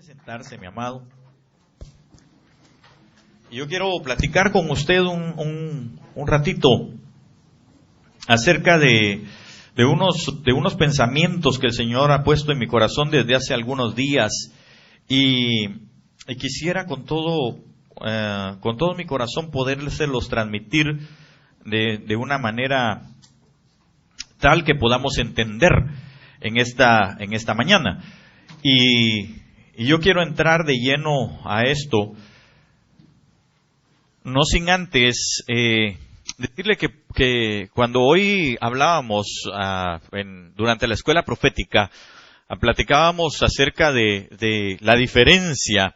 Sentarse, mi amado. Yo quiero platicar con usted un ratito acerca de unos pensamientos que el Señor ha puesto en mi corazón desde hace algunos días y quisiera con todo mi corazón podérselos transmitir de una manera tal que podamos entender en esta mañana. Y yo quiero entrar de lleno a esto, no sin antes decirle que cuando hoy hablábamos durante la escuela profética, platicábamos acerca de la diferencia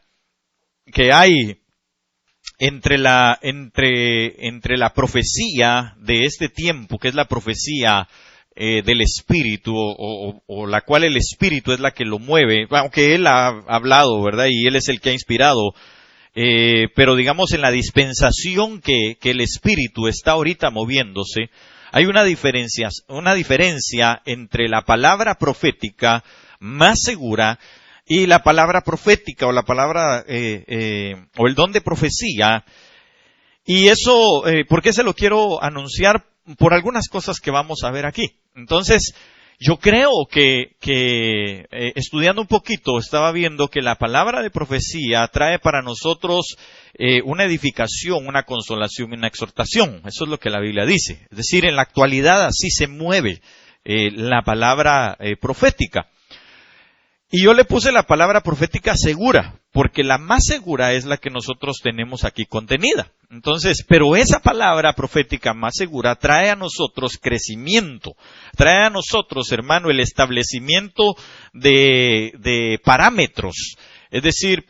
que hay entre la profecía de este tiempo, que es la profecía del Espíritu, o la cual el Espíritu es la que lo mueve, aunque Él ha hablado, ¿verdad? Y Él es el que ha inspirado, pero digamos en la dispensación que el Espíritu está ahorita moviéndose, hay una diferencia entre la palabra profética más segura y la palabra profética, o la palabra, o el don de profecía. Y eso, ¿por qué se lo quiero anunciar? Por algunas cosas que vamos a ver aquí. Entonces, yo creo que estudiando un poquito, estaba viendo que la palabra de profecía trae para nosotros una edificación, una consolación y una exhortación. Eso es lo que la Biblia dice. Es decir, en la actualidad así se mueve la palabra profética. Y yo le puse la palabra profética segura, porque la más segura es la que nosotros tenemos aquí contenida. Entonces, pero esa palabra profética más segura trae a nosotros crecimiento, trae a nosotros, hermano, el establecimiento de parámetros. Es decir,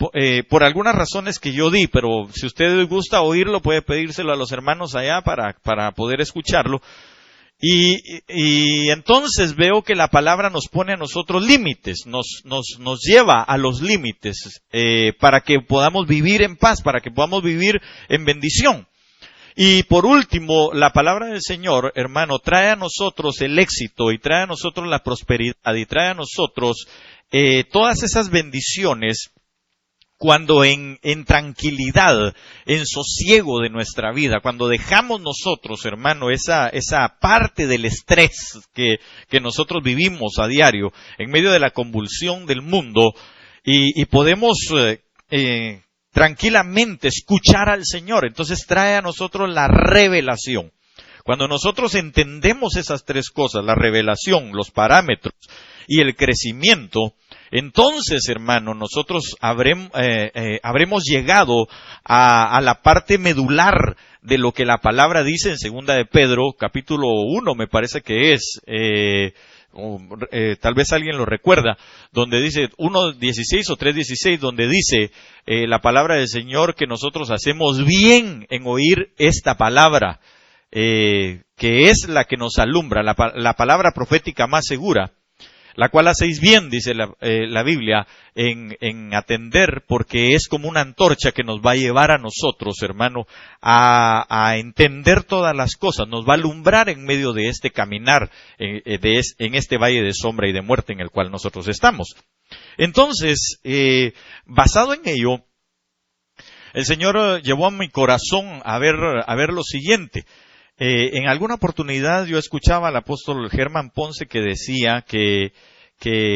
por algunas razones que yo di, pero si usted gusta oírlo, puede pedírselo a los hermanos allá para poder escucharlo. Y entonces veo que la palabra nos pone a nosotros límites, nos lleva a los límites para que podamos vivir en paz, para que podamos vivir en bendición. Y por último, la palabra del Señor, hermano, trae a nosotros el éxito y trae a nosotros la prosperidad y trae a nosotros todas esas bendiciones cuando en tranquilidad, en sosiego de nuestra vida, cuando dejamos nosotros, hermano, esa parte del estrés que nosotros vivimos a diario, en medio de la convulsión del mundo, y podemos tranquilamente escuchar al Señor. Entonces trae a nosotros la revelación. Cuando nosotros entendemos esas tres cosas, la revelación, los parámetros y el crecimiento, entonces, hermano, nosotros habremos llegado a la parte medular de lo que la palabra dice en segunda de Pedro, capítulo 1, me parece que es, tal vez alguien lo recuerda, donde dice 1.16 o 3.16, donde dice la palabra del Señor que nosotros hacemos bien en oír esta palabra, que es la que nos alumbra, la palabra profética más segura, la cual hacéis bien, dice la Biblia, en atender, porque es como una antorcha que nos va a llevar a nosotros, hermano, a entender todas las cosas, nos va a alumbrar en medio de este caminar, en este valle de sombra y de muerte en el cual nosotros estamos. Entonces, basado en ello, el Señor llevó a mi corazón a ver lo siguiente. En alguna oportunidad yo escuchaba al apóstol Germán Ponce que decía que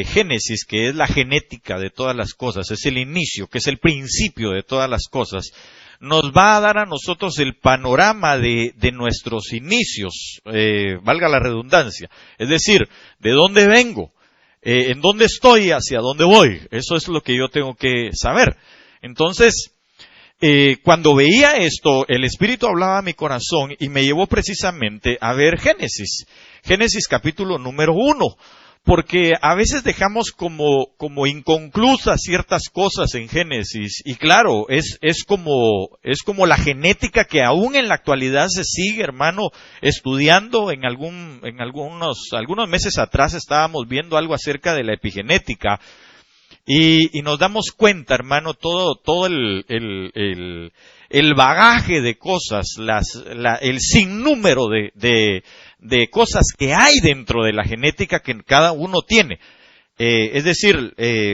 Génesis, que es la genética de todas las cosas, es el inicio, que es el principio de todas las cosas, nos va a dar a nosotros el panorama de nuestros inicios, valga la redundancia, es decir, de dónde vengo, en dónde estoy, hacia dónde voy. Eso es lo que yo tengo que saber. Entonces, cuando veía esto, el Espíritu hablaba a mi corazón y me llevó precisamente a ver Génesis capítulo número 1, porque a veces dejamos como inconclusas ciertas cosas en Génesis, y claro, es como la genética que aún en la actualidad se sigue, hermano, estudiando. En algunos meses atrás estábamos viendo algo acerca de la epigenética. Y nos damos cuenta, hermano, todo el bagaje de cosas, el sinnúmero de cosas que hay dentro de la genética que cada uno tiene. Es decir,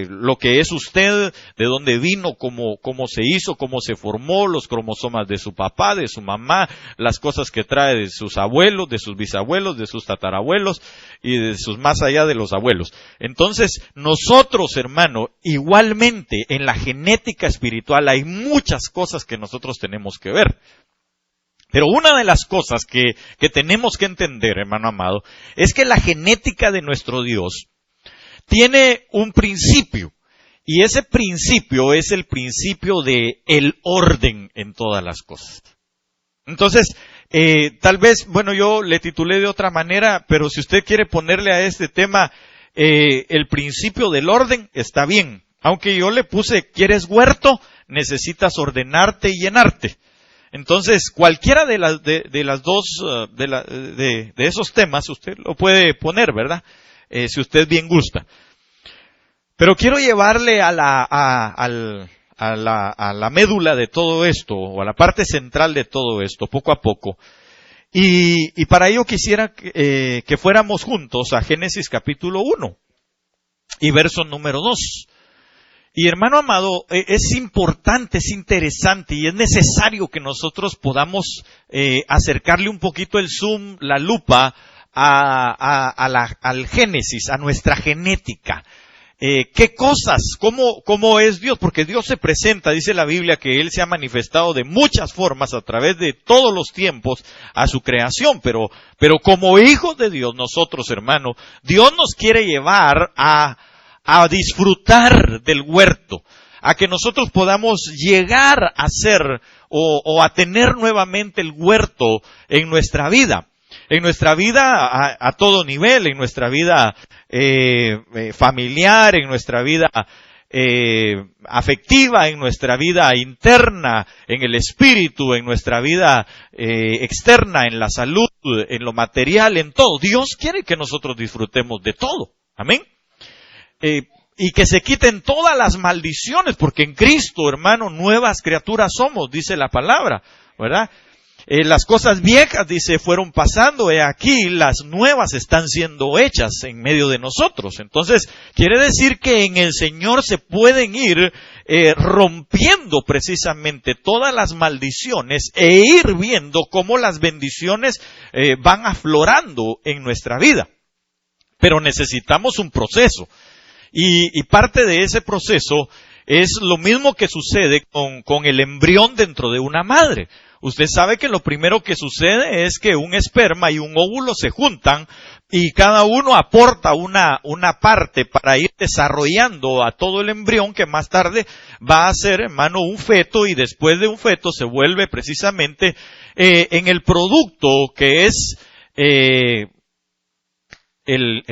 lo que es usted, de dónde vino, cómo se hizo, cómo se formó, los cromosomas de su papá, de su mamá, las cosas que trae de sus abuelos, de sus bisabuelos, de sus tatarabuelos y de sus más allá de los abuelos. Entonces, nosotros, hermano, igualmente en la genética espiritual hay muchas cosas que nosotros tenemos que ver. Pero una de las cosas que tenemos que entender, hermano amado, es que la genética de nuestro Dios tiene un principio, y ese principio es el principio de el orden en todas las cosas. Entonces, tal vez, bueno, yo le titulé de otra manera, pero si usted quiere ponerle a este tema el principio del orden, está bien. Aunque yo le puse, ¿quieres huerto? Necesitas ordenarte y llenarte. Entonces, cualquiera de las dos, de esos temas, usted lo puede poner, ¿verdad? Si usted bien gusta. Pero quiero llevarle a la médula de todo esto, o a la parte central de todo esto, poco a poco. Y para ello quisiera que fuéramos juntos a Génesis capítulo 1 y verso número 2. Y hermano amado, es importante, es interesante y es necesario que nosotros podamos acercarle un poquito el zoom, la lupa, al Génesis, a nuestra genética. ¿Qué cosas? ¿Cómo es Dios? Porque Dios se presenta, dice la Biblia, que Él se ha manifestado de muchas formas a través de todos los tiempos a su creación, pero como hijos de Dios, nosotros, hermano, Dios nos quiere llevar a disfrutar del huerto, a que nosotros podamos llegar a ser o a tener nuevamente el huerto en nuestra vida. En nuestra vida a todo nivel, en nuestra vida familiar, en nuestra vida afectiva, en nuestra vida interna, en el espíritu, en nuestra vida externa, en la salud, en lo material, en todo. Dios quiere que nosotros disfrutemos de todo. Amén. Y que se quiten todas las maldiciones, porque en Cristo, hermano, nuevas criaturas somos, dice la palabra, ¿verdad? Las cosas viejas, dice, fueron pasando, aquí las nuevas están siendo hechas en medio de nosotros. Entonces, quiere decir que en el Señor se pueden ir rompiendo precisamente todas las maldiciones e ir viendo cómo las bendiciones van aflorando en nuestra vida. Pero necesitamos un proceso. Y parte de ese proceso es lo mismo que sucede con el embrión dentro de una madre. Usted sabe que lo primero que sucede es que un esperma y un óvulo se juntan y cada uno aporta una parte para ir desarrollando a todo el embrión que más tarde va a ser, hermano, un feto, y después de un feto se vuelve precisamente en el producto que es el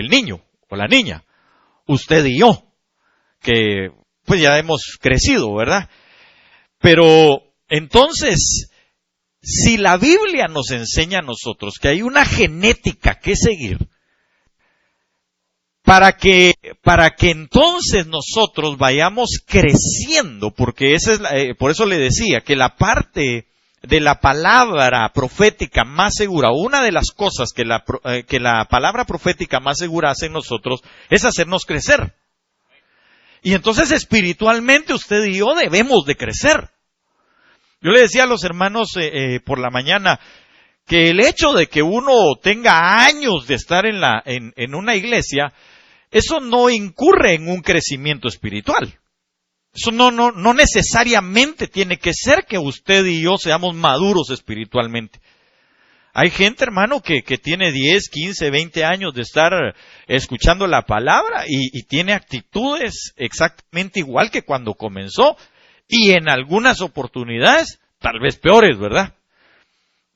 niño o la niña. Usted y yo, que pues ya hemos crecido, ¿verdad? Pero entonces, si la Biblia nos enseña a nosotros que hay una genética que seguir, para que entonces nosotros vayamos creciendo, porque por eso le decía que la parte de la palabra profética más segura, una de las cosas que la palabra profética más segura hace en nosotros es hacernos crecer. Y entonces espiritualmente usted y yo debemos de crecer. Yo le decía a los hermanos por la mañana que el hecho de que uno tenga años de estar en una iglesia, eso no incurre en un crecimiento espiritual. Eso no necesariamente tiene que ser que usted y yo seamos maduros espiritualmente. Hay gente, hermano, que tiene 10, 15, 20 años de estar escuchando la palabra y tiene actitudes exactamente igual que cuando comenzó. Y en algunas oportunidades, tal vez peores, ¿verdad?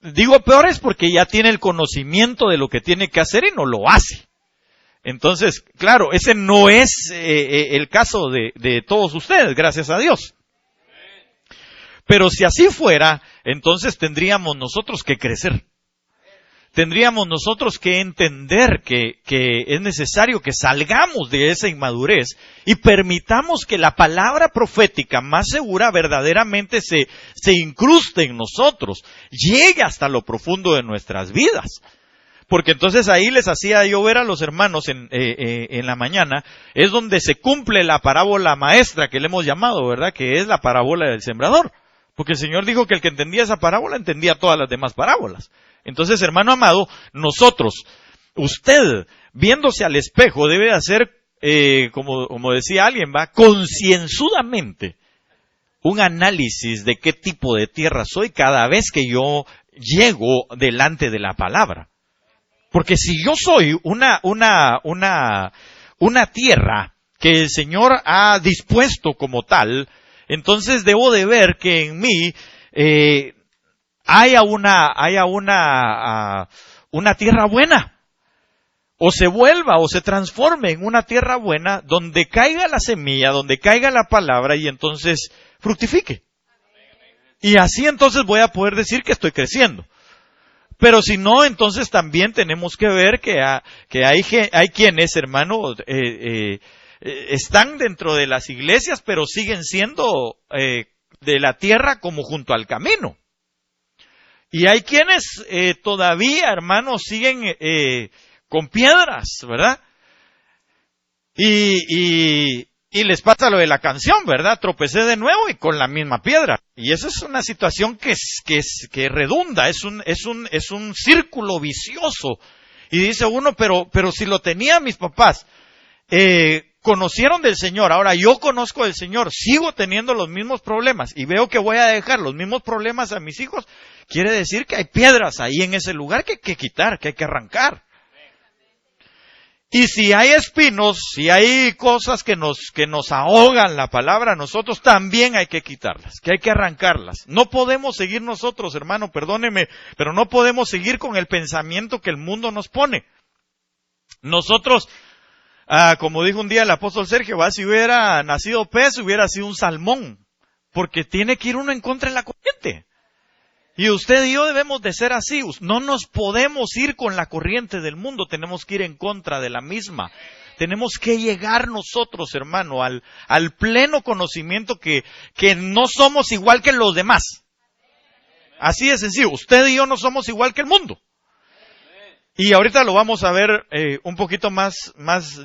Digo peores porque ya tiene el conocimiento de lo que tiene que hacer y no lo hace. Entonces, claro, ese no es el caso de todos ustedes, gracias a Dios. Pero si así fuera, entonces tendríamos nosotros que crecer. Tendríamos nosotros que entender que es necesario que salgamos de esa inmadurez y permitamos que la palabra profética más segura verdaderamente se incruste en nosotros, llegue hasta lo profundo de nuestras vidas. Porque entonces ahí les hacía yo ver a los hermanos en la mañana, es donde se cumple la parábola maestra que le hemos llamado, ¿verdad? Que es la parábola del sembrador. Porque el Señor dijo que el que entendía esa parábola entendía todas las demás parábolas. Entonces, hermano amado, nosotros, usted, viéndose al espejo, debe hacer, como decía alguien, va, concienzudamente un análisis de qué tipo de tierra soy cada vez que yo llego delante de la palabra. Porque si yo soy una tierra que el Señor ha dispuesto como tal, entonces debo de ver que en mí haya una tierra buena. O se vuelva o se transforme en una tierra buena donde caiga la semilla, donde caiga la palabra y entonces fructifique. Y así entonces voy a poder decir que estoy creciendo. Pero si no, entonces también tenemos que ver que hay quienes, hermano, están dentro de las iglesias, pero siguen siendo de la tierra como junto al camino. Y hay quienes todavía, hermanos, siguen con piedras, ¿verdad? Y les pasa lo de la canción, ¿verdad? Tropecé de nuevo y con la misma piedra. Y eso es una situación que redunda, es un círculo vicioso. Y dice uno, pero si lo tenía mis papás, conocieron del Señor, ahora yo conozco del Señor, sigo teniendo los mismos problemas y veo que voy a dejar los mismos problemas a mis hijos, quiere decir que hay piedras ahí en ese lugar que hay que quitar, que hay que arrancar. Y si hay espinos, si hay cosas que nos ahogan la palabra, nosotros también hay que quitarlas, que hay que arrancarlas. No podemos seguir nosotros, hermano, perdóneme, pero no podemos seguir con el pensamiento que el mundo nos pone. Nosotros, como dijo un día el apóstol Sergio, si hubiera nacido pez, hubiera sido un salmón, porque tiene que ir uno en contra de la corriente. Y usted y yo debemos de ser así. No nos podemos ir con la corriente del mundo, tenemos que ir en contra de la misma. Tenemos que llegar nosotros, hermano, al pleno conocimiento que no somos igual que los demás. Así de sencillo, usted y yo no somos igual que el mundo. Y ahorita lo vamos a ver un poquito más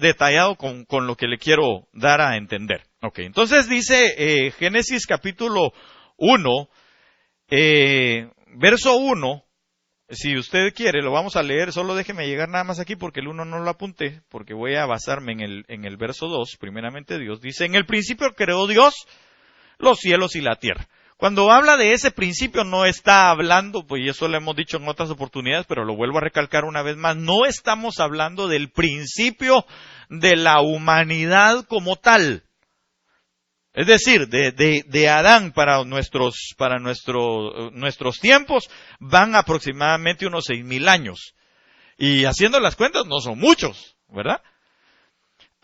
detallado con lo que le quiero dar a entender. Okay, entonces dice Génesis capítulo 1, verso 1, si usted quiere, lo vamos a leer, solo déjeme llegar nada más aquí porque el 1 no lo apunté, porque voy a basarme en el verso 2, primeramente Dios dice, en el principio creó Dios los cielos y la tierra. Cuando habla de ese principio no está hablando, pues eso lo hemos dicho en otras oportunidades, pero lo vuelvo a recalcar una vez más, no estamos hablando del principio de la humanidad como tal. Es decir, de Adán para nuestros tiempos van aproximadamente unos 6,000 años. Y haciendo las cuentas no son muchos, ¿verdad?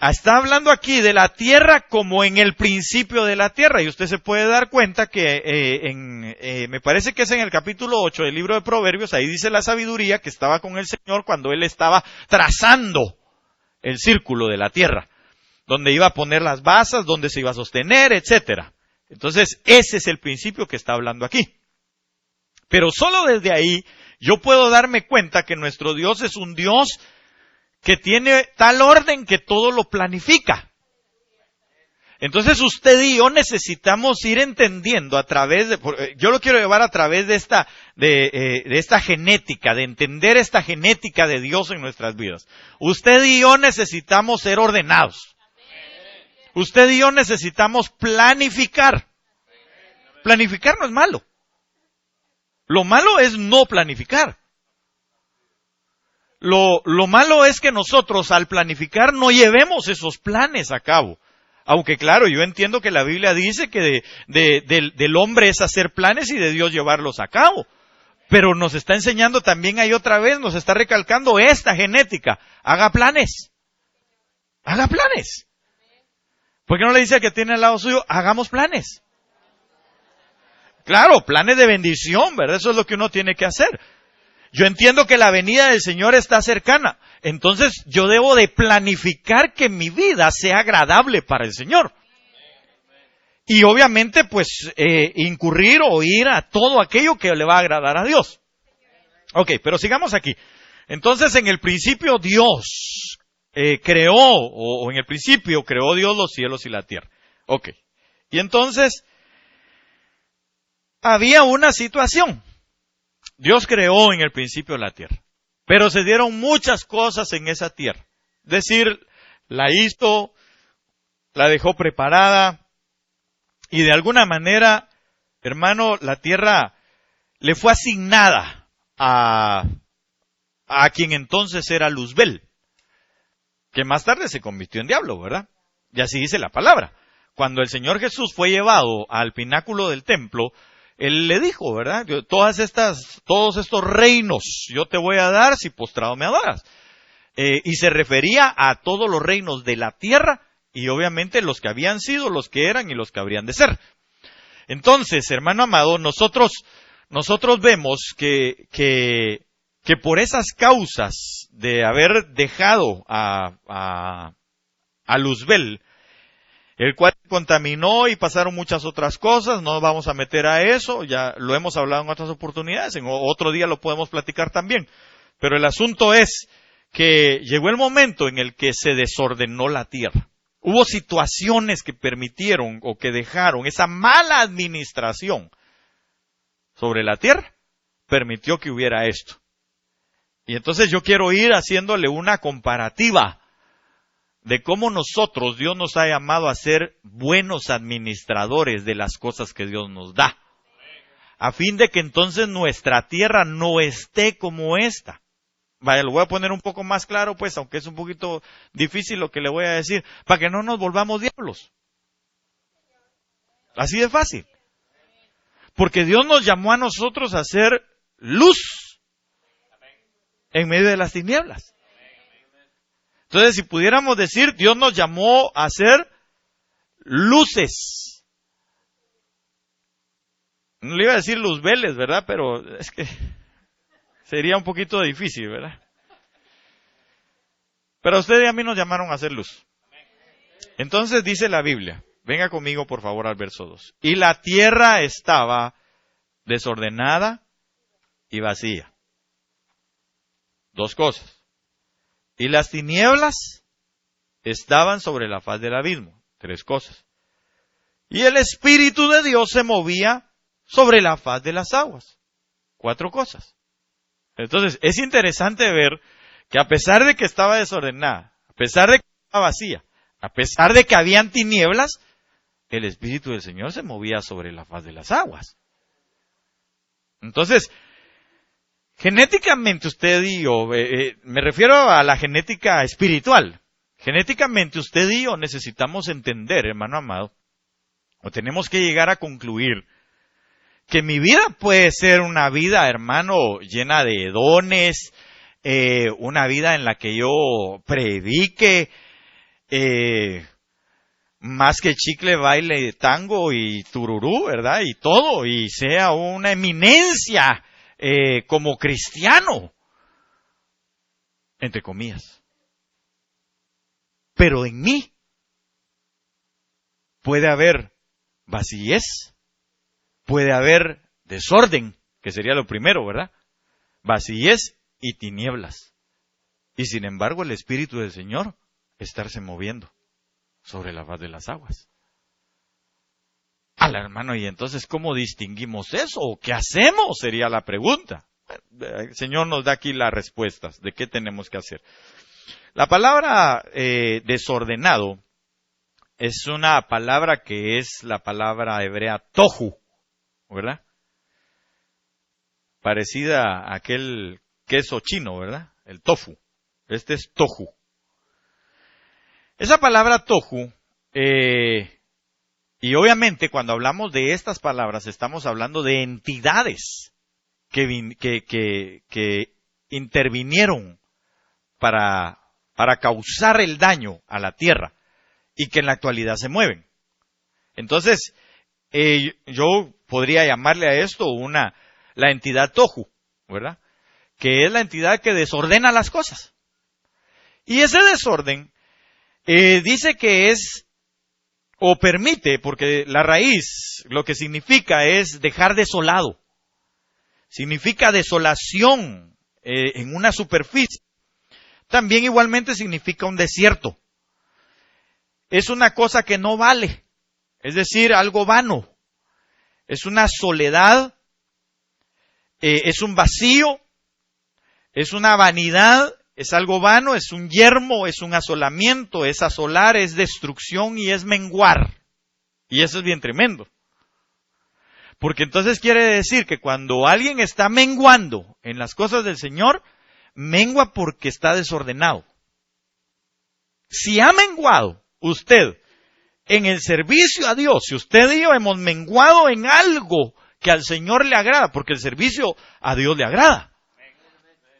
Está hablando aquí de la tierra como en el principio de la tierra. Y usted se puede dar cuenta que me parece que es en el capítulo 8 del libro de Proverbios, ahí dice la sabiduría que estaba con el Señor cuando Él estaba trazando el círculo de la tierra, donde iba a poner las basas, donde se iba a sostener, etcétera. Entonces, ese es el principio que está hablando aquí. Pero solo desde ahí yo puedo darme cuenta que nuestro Dios es un Dios que tiene tal orden que todo lo planifica. Entonces usted y yo necesitamos ir entendiendo a través de, yo lo quiero llevar a través de esta genética, de entender esta genética de Dios en nuestras vidas. Usted y yo necesitamos ser ordenados. Usted y yo necesitamos planificar. Planificar no es malo. Lo malo es no planificar. Lo malo es que nosotros al planificar no llevemos esos planes a cabo. Aunque claro, yo entiendo que la Biblia dice que del hombre es hacer planes y de Dios llevarlos a cabo. Pero nos está enseñando también ahí otra vez, nos está recalcando esta genética. Haga planes. Haga planes. ¿Por qué no le dice al que tiene al lado suyo, hagamos planes? Claro, planes de bendición, ¿verdad? Eso es lo que uno tiene que hacer. Yo entiendo que la venida del Señor está cercana. Entonces yo debo de planificar que mi vida sea agradable para el Señor. Y obviamente pues incurrir o ir a todo aquello que le va a agradar a Dios. Ok, pero sigamos aquí. Entonces, en el principio Dios creó, o en el principio creó Dios los cielos y la tierra. Ok. Y entonces, había una situación. Dios creó en el principio la tierra. Pero se dieron muchas cosas en esa tierra. Es decir, la hizo, la dejó preparada, y de alguna manera, hermano, la tierra le fue asignada a quien entonces era Luzbel, que más tarde se convirtió en diablo, ¿verdad? Y así dice la palabra. Cuando el Señor Jesús fue llevado al pináculo del templo, Él le dijo, ¿verdad? Todos estos reinos yo te voy a dar si postrado me adoras. Y se refería a todos los reinos de la tierra y obviamente los que habían sido, los que eran y los que habrían de ser. Entonces, hermano amado, nosotros vemos que por esas causas de haber dejado a Luzbel, el cual contaminó y pasaron muchas otras cosas, no nos vamos a meter a eso, ya lo hemos hablado en otras oportunidades, en otro día lo podemos platicar también. Pero el asunto es que llegó el momento en el que se desordenó la tierra. Hubo situaciones que permitieron o que dejaron esa mala administración sobre la tierra, permitió que hubiera esto. Y entonces yo quiero ir haciéndole una comparativa de cómo nosotros, Dios nos ha llamado a ser buenos administradores de las cosas que Dios nos da, a fin de que entonces nuestra tierra no esté como esta. Vaya, lo voy a poner un poco más claro, pues, aunque es un poquito difícil lo que le voy a decir, para que no nos volvamos diablos. Así de fácil. Porque Dios nos llamó a nosotros a ser luz en medio de las tinieblas. Entonces, si pudiéramos decir, Dios nos llamó a ser luces. No le iba a decir luzbeles, ¿verdad? Pero es que sería un poquito difícil, ¿verdad? Pero a usted y a mí nos llamaron a ser luz. Entonces dice la Biblia, venga conmigo por favor al verso 2. Y la tierra estaba desordenada y vacía. Dos cosas. Y las tinieblas estaban sobre la faz del abismo. Tres cosas. Y el Espíritu de Dios se movía sobre la faz de las aguas. Cuatro cosas. Entonces, es interesante ver que a pesar de que estaba desordenada, a pesar de que estaba vacía, a pesar de que habían tinieblas, el Espíritu del Señor se movía sobre la faz de las aguas. Entonces, genéticamente usted y yo, me refiero a la genética espiritual. Genéticamente usted y yo necesitamos entender, hermano amado, o tenemos que llegar a concluir que mi vida puede ser una vida, hermano, llena de dones, una vida en la que yo predique, más que chicle, baile, tango y tururú, ¿verdad? Y todo, y sea una eminencia como cristiano, entre comillas. Pero en mí puede haber vacíez, puede haber desorden, que sería lo primero, ¿verdad? Vacíez y tinieblas. Y sin embargo el Espíritu del Señor estarse moviendo sobre la faz de las aguas. Hermano, y entonces, ¿cómo distinguimos eso? ¿O qué hacemos? Sería la pregunta. El Señor nos da aquí las respuestas de qué tenemos que hacer. La palabra desordenado es una palabra que es la palabra hebrea tohu, ¿verdad? Parecida a aquel queso chino, ¿verdad? El tofu. Este es tohu. Esa palabra tohu, y obviamente cuando hablamos de estas palabras estamos hablando de entidades que intervinieron para causar el daño a la tierra y que en la actualidad se mueven. Entonces, yo podría llamarle a esto la entidad tohu, ¿verdad? Que es la entidad que desordena las cosas. Y ese desorden dice que es o permite, porque la raíz lo que significa es dejar desolado. Significa desolación, en una superficie, también igualmente significa un desierto. Es una cosa que no vale, es decir, algo vano. Es una soledad, es un vacío, es una vanidad, es algo vano, es un yermo, es un asolamiento, es asolar, es destrucción y es menguar. Y eso es bien tremendo. Porque entonces quiere decir que cuando alguien está menguando en las cosas del Señor, mengua porque está desordenado. Si ha menguado usted en el servicio a Dios, si usted y yo hemos menguado en algo que al Señor le agrada, porque el servicio a Dios le agrada.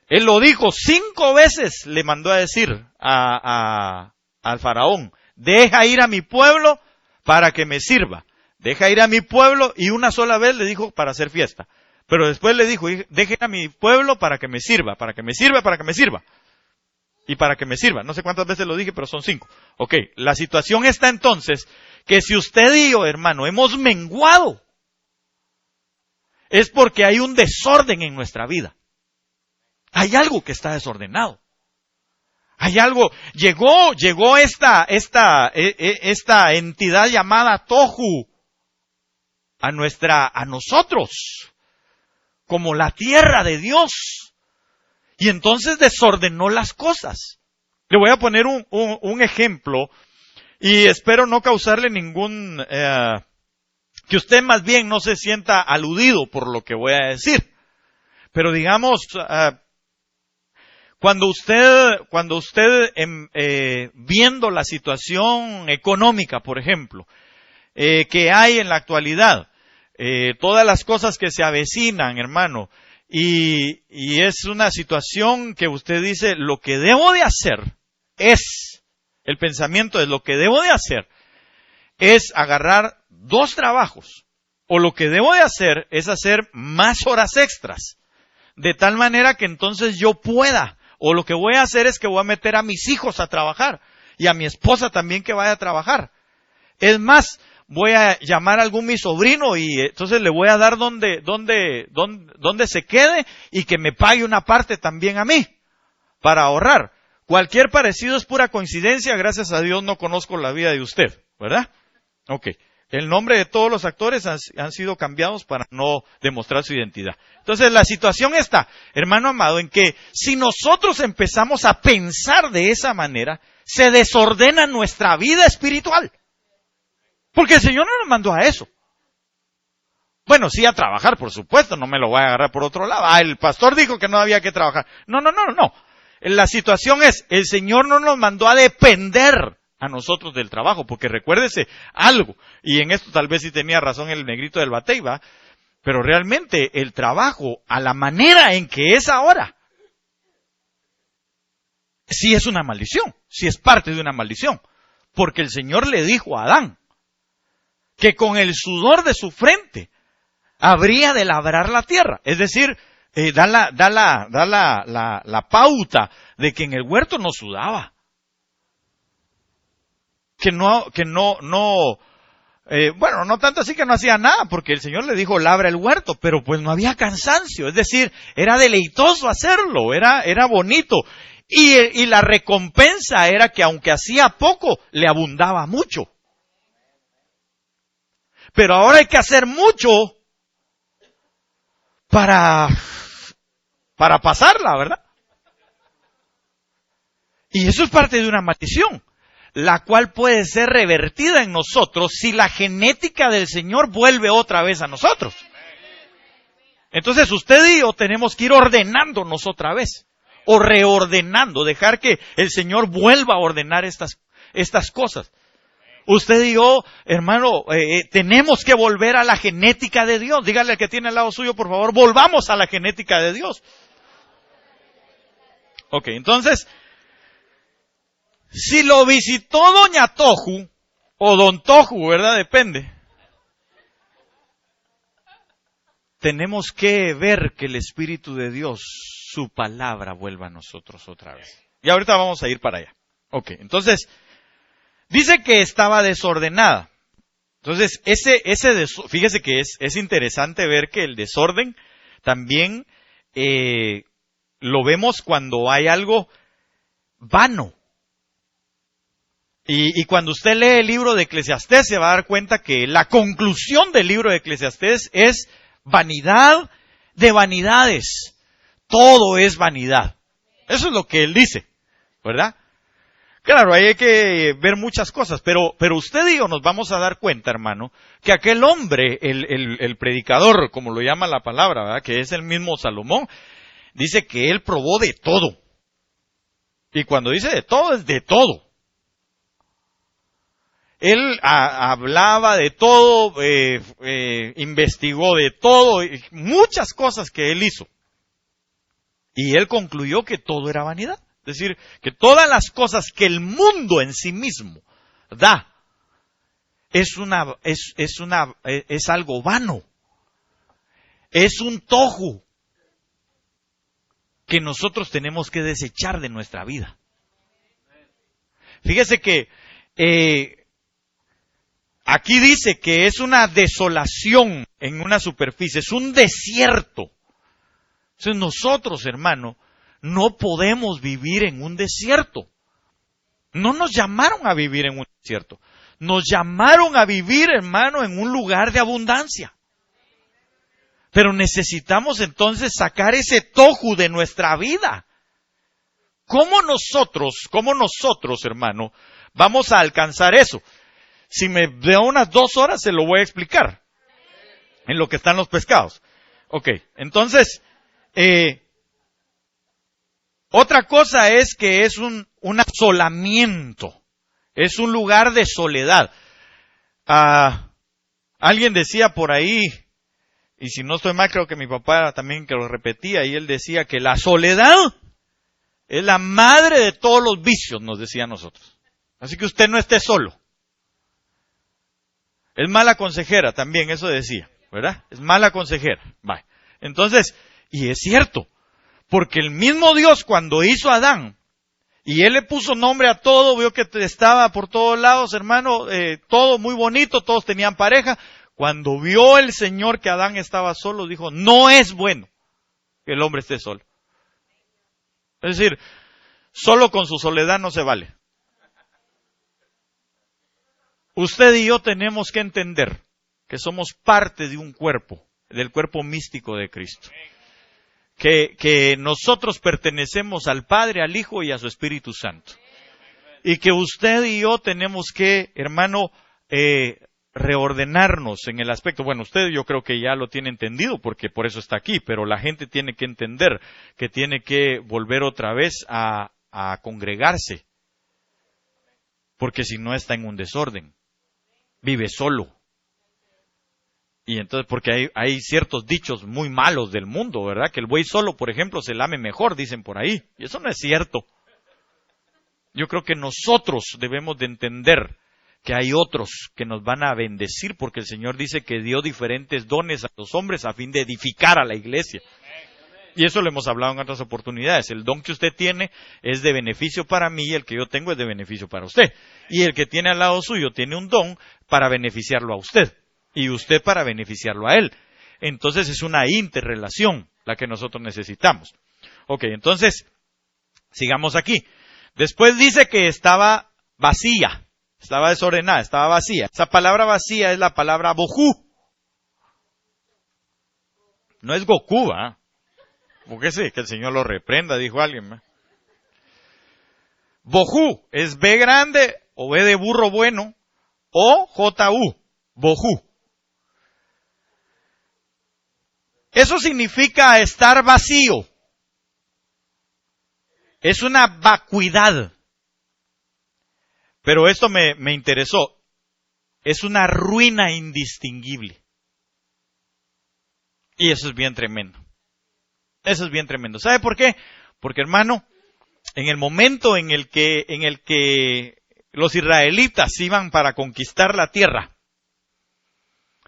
Él lo dijo 5 veces, le mandó a decir al faraón, deja ir a mi pueblo para que me sirva. Deja ir a mi pueblo, y una sola vez le dijo para hacer fiesta. Pero después le dijo, deja ir a mi pueblo para que me sirva, para que me sirva, para que me sirva. Y para que me sirva. No sé cuántas veces lo dije, pero son 5. Ok, la situación está entonces que si usted y yo, hermano, hemos menguado, es porque hay un desorden en nuestra vida. Hay algo que está desordenado. Hay algo, llegó esta entidad llamada Tohu a nosotros, como la tierra de Dios. Y entonces desordenó las cosas. Le voy a poner un ejemplo, y espero no causarle ningún, que usted más bien no se sienta aludido por lo que voy a decir. Pero digamos, cuando usted viendo la situación económica, por ejemplo, que hay en la actualidad, todas las cosas que se avecinan, hermano, y es una situación que usted dice, lo que debo de hacer el pensamiento es lo que debo de hacer es agarrar 2 trabajos, o lo que debo de hacer es hacer más horas extras, de tal manera que entonces yo pueda, o lo que voy a hacer es que voy a meter a mis hijos a trabajar, y a mi esposa también que vaya a trabajar. Es más, voy a llamar a algún mi sobrino y entonces le voy a dar donde se quede y que me pague una parte también a mí para ahorrar. Cualquier parecido es pura coincidencia, gracias a Dios no conozco la vida de usted, ¿verdad? Ok. El nombre de todos los actores han sido cambiados para no demostrar su identidad. Entonces la situación está, hermano amado, en que si nosotros empezamos a pensar de esa manera, se desordena nuestra vida espiritual. Porque el Señor no nos mandó a eso. Bueno, sí a trabajar, por supuesto, no me lo voy a agarrar por otro lado. El pastor dijo que no había que trabajar. No. La situación es, el Señor no nos mandó a depender a nosotros del trabajo, porque recuérdese algo, y en esto tal vez sí tenía razón el negrito del Batey, ¿va? Pero realmente el trabajo, a la manera en que es ahora, sí es una maldición, sí es parte de una maldición, porque el Señor le dijo a Adán, que con el sudor de su frente habría de labrar la tierra. Es decir, da la pauta de que en el huerto no sudaba. No tanto así que no hacía nada, porque el Señor le dijo, labra el huerto, pero pues no había cansancio. Es decir, era deleitoso hacerlo, era bonito. Y la recompensa era que aunque hacía poco, le abundaba mucho. Pero ahora hay que hacer mucho para pasarla, ¿verdad? Y eso es parte de una maldición, la cual puede ser revertida en nosotros si la genética del Señor vuelve otra vez a nosotros. Entonces usted y yo tenemos que ir ordenándonos otra vez, o reordenando, dejar que el Señor vuelva a ordenar estas cosas. Usted y yo, hermano, tenemos que volver a la genética de Dios. Dígale al que tiene al lado suyo, por favor, volvamos a la genética de Dios. Ok, entonces, si lo visitó doña Tohu, o don Tohu, ¿verdad? Depende. Tenemos que ver que el Espíritu de Dios, su palabra, vuelva a nosotros otra vez. Y ahorita vamos a ir para allá. Ok, entonces, dice que estaba desordenada. Entonces, fíjese que es interesante ver que el desorden también lo vemos cuando hay algo vano. Y cuando usted lee el libro de Eclesiastés se va a dar cuenta que la conclusión del libro de Eclesiastés es vanidad de vanidades. Todo es vanidad. Eso es lo que él dice, ¿verdad? Claro, ahí hay que ver muchas cosas, pero usted y yo nos vamos a dar cuenta, hermano, que aquel hombre, el predicador, como lo llama la palabra, ¿verdad? Que es el mismo Salomón, dice que él probó de todo. Y cuando dice de todo, es de todo. Él hablaba de todo, investigó de todo, muchas cosas que él hizo. Y él concluyó que todo era vanidad. Es decir, que todas las cosas que el mundo en sí mismo da, es algo vano. Es un tohu que nosotros tenemos que desechar de nuestra vida. Fíjese que aquí dice que es una desolación en una superficie, es un desierto. Entonces nosotros, hermano, no podemos vivir en un desierto. No nos llamaron a vivir en un desierto. Nos llamaron a vivir, hermano, en un lugar de abundancia. Pero necesitamos entonces sacar ese tohu de nuestra vida. ¿Cómo nosotros, hermano, vamos a alcanzar eso? Si me da unas 2 horas, se lo voy a explicar. En lo que están los pescados. Ok, entonces, otra cosa es que es un asolamiento. Es un lugar de soledad. Alguien decía por ahí, y si no estoy mal, creo que mi papá era también que lo repetía, y él decía que la soledad es la madre de todos los vicios, nos decía a nosotros. Así que usted no esté solo. Es mala consejera también, eso decía, ¿verdad? Es mala consejera. Vale. Entonces, y es cierto, porque el mismo Dios cuando hizo a Adán, y él le puso nombre a todo, vio que estaba por todos lados, hermano, todo muy bonito, todos tenían pareja. Cuando vio el Señor que Adán estaba solo, dijo, no es bueno que el hombre esté solo. Es decir, solo con su soledad no se vale. Usted y yo tenemos que entender que somos parte de un cuerpo, del cuerpo místico de Cristo. Que nosotros pertenecemos al Padre, al Hijo y a su Espíritu Santo. Y que usted y yo tenemos que, hermano, reordenarnos en el aspecto. Bueno, usted yo creo que ya lo tiene entendido porque por eso está aquí, pero la gente tiene que entender que tiene que volver otra vez a congregarse. Porque si no está en un desorden. Vive solo. Y entonces, porque hay ciertos dichos muy malos del mundo, ¿verdad? Que el buey solo, por ejemplo, se lame mejor, dicen por ahí. Y eso no es cierto. Yo creo que nosotros debemos de entender que hay otros que nos van a bendecir, porque el Señor dice que dio diferentes dones a los hombres a fin de edificar a la iglesia. Y eso lo hemos hablado en otras oportunidades. El don que usted tiene es de beneficio para mí y el que yo tengo es de beneficio para usted. Y el que tiene al lado suyo tiene un don para beneficiarlo a usted. Y usted para beneficiarlo a él. Entonces es una interrelación la que nosotros necesitamos. Ok, entonces, sigamos aquí. Después dice que estaba vacía, estaba desordenada, estaba vacía. Esa palabra vacía es la palabra bohu. No es Goku, ¿ah? Porque sí, que el Señor lo reprenda, dijo alguien, ¿eh? Bohu es B grande o B de burro bueno o J-U, bohu. Eso significa estar vacío. Es una vacuidad. Pero esto me interesó. Es una ruina indistinguible. Y eso es bien tremendo. Eso es bien tremendo. ¿Sabe por qué? Porque, hermano, en el momento en el que los israelitas iban para conquistar la tierra,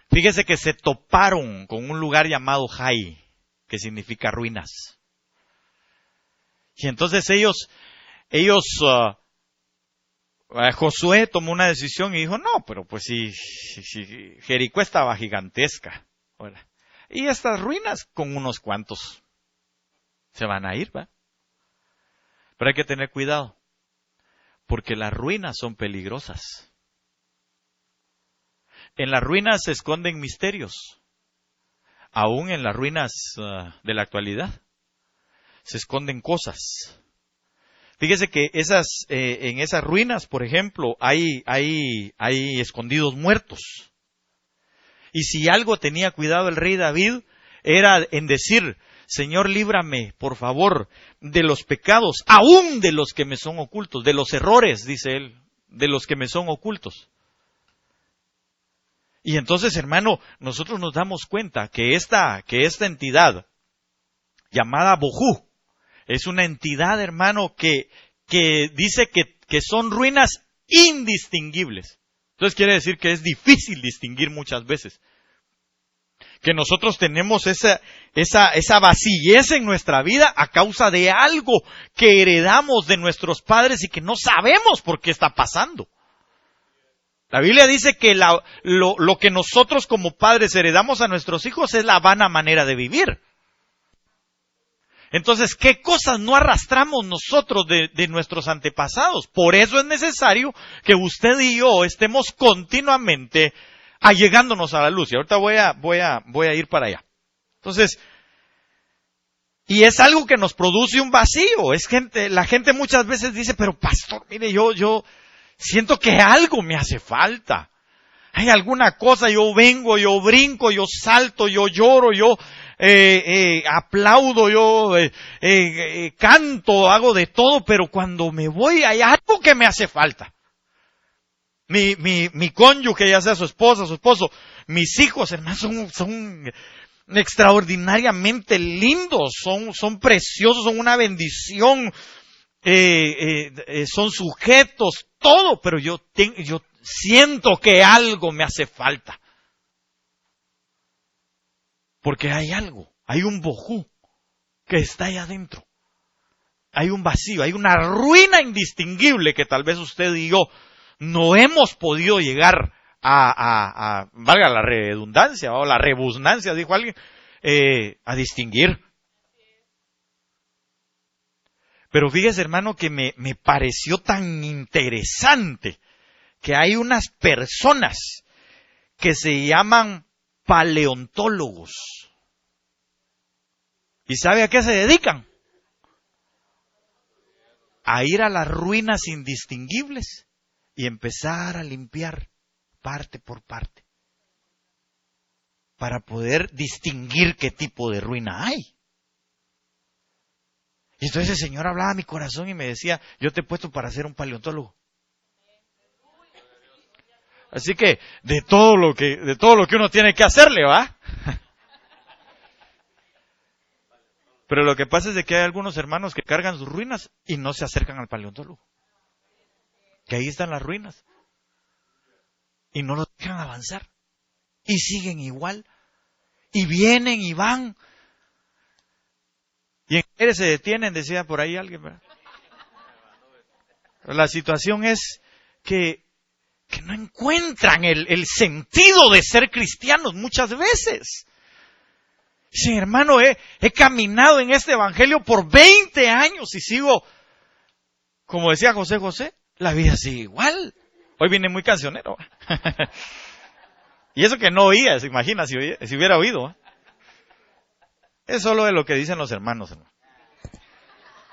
fíjese que se toparon con un lugar llamado Jai, que significa ruinas. Y entonces Josué tomó una decisión y dijo, no, pero pues si Jericó estaba gigantesca, ¿verdad? Y estas ruinas con unos cuantos Se van a ir, ¿va? Pero hay que tener cuidado, porque las ruinas son peligrosas. En las ruinas se esconden misterios. Aún en las ruinas de la actualidad se esconden cosas. Fíjese que en esas ruinas, por ejemplo, hay escondidos muertos. Y si algo tenía cuidado el rey David, era en decir: Señor, líbrame, por favor, de los pecados, aún de los que me son ocultos, de los errores, dice él, de los que me son ocultos. Y entonces, hermano, nosotros nos damos cuenta que esta entidad llamada Bojú es una entidad, hermano, que dice que son ruinas indistinguibles. Entonces quiere decir que es difícil distinguir muchas veces. Que nosotros tenemos esa vacillez en nuestra vida a causa de algo que heredamos de nuestros padres y que no sabemos por qué está pasando. La Biblia dice que lo que nosotros como padres heredamos a nuestros hijos es la vana manera de vivir. Entonces, ¿qué cosas no arrastramos nosotros de nuestros antepasados? Por eso es necesario que usted y yo estemos continuamente allegándonos a la luz. Y ahorita voy a ir para allá. Entonces, y es algo que nos produce un vacío. La gente muchas veces dice: pero pastor, mire, yo siento que algo me hace falta. Hay alguna cosa, yo vengo, yo brinco, yo salto, yo lloro, yo aplaudo, yo canto, hago de todo, pero cuando me voy hay algo que me hace falta. Mi cónyuge, ya sea su esposa, su esposo, mis hijos, hermanos, son extraordinariamente lindos, son preciosos, son una bendición, son sujetos, todo, pero yo siento que algo me hace falta. Porque hay algo, hay un bojú que está ahí adentro. Hay un vacío, hay una ruina indistinguible que tal vez usted y yo no hemos podido llegar a valga la redundancia o la rebusnancia, dijo alguien, a distinguir. Pero fíjese, hermano, que me pareció tan interesante que hay unas personas que se llaman paleontólogos. ¿Y sabe a qué se dedican? A ir a las ruinas indistinguibles y empezar a limpiar parte por parte para poder distinguir qué tipo de ruina hay. Y entonces el Señor hablaba a mi corazón y me decía: yo te he puesto para ser un paleontólogo. Así que de todo lo que uno tiene que hacerle, ¿va? Pero lo que pasa es de que hay algunos hermanos que cargan sus ruinas y no se acercan al paleontólogo. Que ahí están las ruinas. Y no lo dejan avanzar. Y siguen igual. Y vienen y van. Y en Jerez se detienen, decía por ahí alguien, ¿verdad? La situación es que no encuentran el sentido de ser cristianos muchas veces. Sí, hermano, he caminado en este evangelio por 20 años y sigo, como decía José, la vida sigue igual. Hoy viene muy cancionero. Y eso que no oía, se imagina si hubiera oído. Es solo de lo que dicen los hermanos, hermano.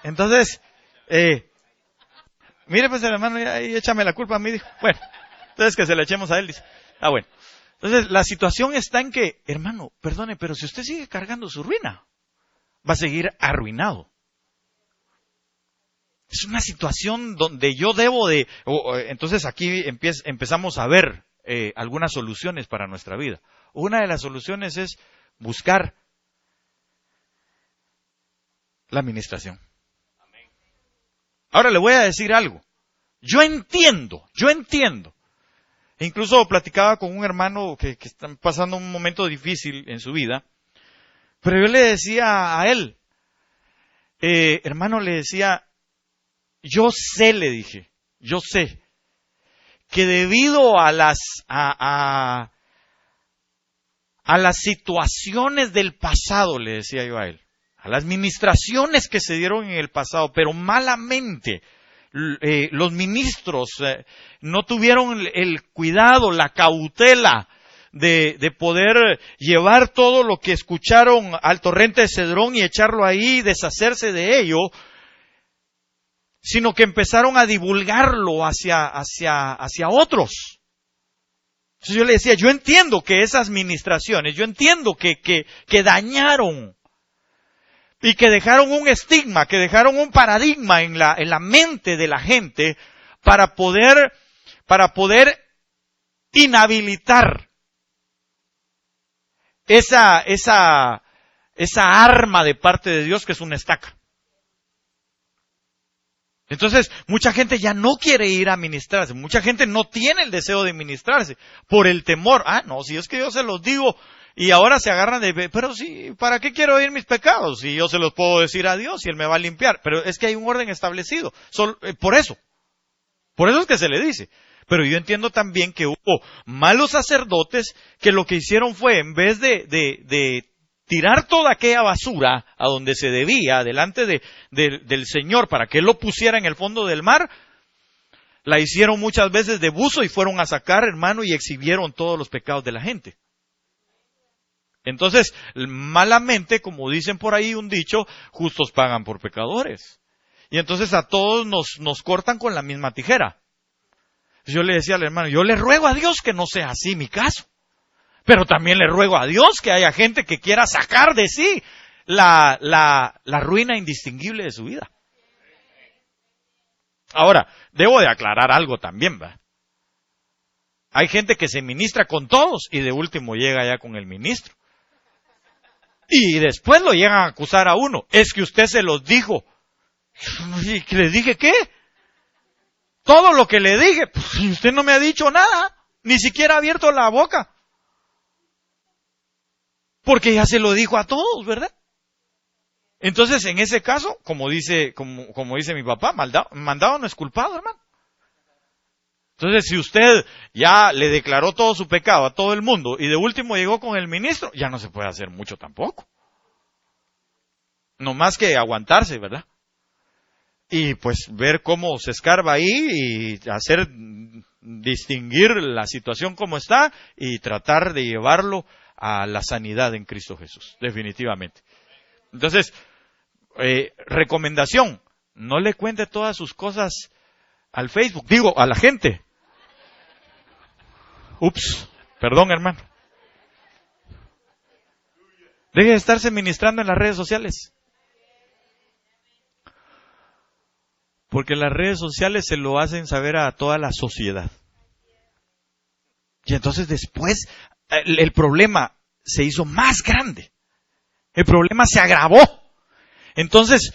Entonces, mire pues el hermano, y échame la culpa a mí, dijo. Bueno, entonces que se la echemos a él, dice. Bueno. Entonces, la situación está en que, hermano, perdone, pero si usted sigue cargando su ruina, va a seguir arruinado. Es una situación donde yo debo de... entonces aquí empezamos a ver algunas soluciones para nuestra vida. Una de las soluciones es buscar la administración. Ahora le voy a decir algo. Yo entiendo. Incluso platicaba con un hermano que está pasando un momento difícil en su vida, pero yo le decía a él, hermano, le decía, yo sé que debido a las situaciones del pasado, le decía yo a él, a las ministraciones que se dieron en el pasado, pero malamente los ministros no tuvieron el cuidado, la cautela de poder llevar todo lo que escucharon al torrente de Cedrón y echarlo ahí y deshacerse de ello, sino que empezaron a divulgarlo hacia otros. Entonces yo le decía, yo entiendo que esas ministraciones, yo entiendo que dañaron y que dejaron un estigma, que dejaron un paradigma en la mente de la gente para poder inhabilitar esa arma de parte de Dios que es una estaca. Entonces, mucha gente ya no quiere ir a ministrarse, mucha gente no tiene el deseo de ministrarse por el temor. No, si es que yo se los digo y ahora se agarran pero sí, ¿para qué quiero oír mis pecados? Si yo se los puedo decir a Dios y Él me va a limpiar. Pero es que hay un orden establecido, por eso es que se le dice. Pero yo entiendo también que hubo malos sacerdotes que lo que hicieron fue, en vez de tirar toda aquella basura a donde se debía, delante del Señor, para que Él lo pusiera en el fondo del mar, la hicieron muchas veces de buzo y fueron a sacar, hermano, y exhibieron todos los pecados de la gente. Entonces, malamente, como dicen por ahí un dicho, justos pagan por pecadores. Y entonces a todos nos cortan con la misma tijera. Yo le decía al hermano, yo le ruego a Dios que no sea así mi caso. Pero también le ruego a Dios que haya gente que quiera sacar de sí la ruina indistinguible de su vida. Ahora, debo de aclarar algo también, ¿va? Hay gente que se ministra con todos y de último llega ya con el ministro. Y después lo llegan a acusar a uno. Es que usted se los dijo. ¿Y que le dije qué? Todo lo que le dije, pues usted no me ha dicho nada. Ni siquiera ha abierto la boca. Porque ya se lo dijo a todos, ¿verdad? Entonces, en ese caso, como dice mi papá, mandado no es culpado, hermano. Entonces, si usted ya le declaró todo su pecado a todo el mundo y de último llegó con el ministro, ya no se puede hacer mucho tampoco. No más que aguantarse, ¿verdad? Y pues ver cómo se escarba ahí y hacer distinguir la situación como está y tratar de llevarlo a la sanidad en Cristo Jesús, definitivamente. Entonces, recomendación, no le cuente todas sus cosas al Facebook, digo, a la gente. Ups, perdón, hermano. Deje de estarse ministrando en las redes sociales. Porque las redes sociales se lo hacen saber a toda la sociedad. Y entonces después el problema se hizo más grande. El problema se agravó. Entonces,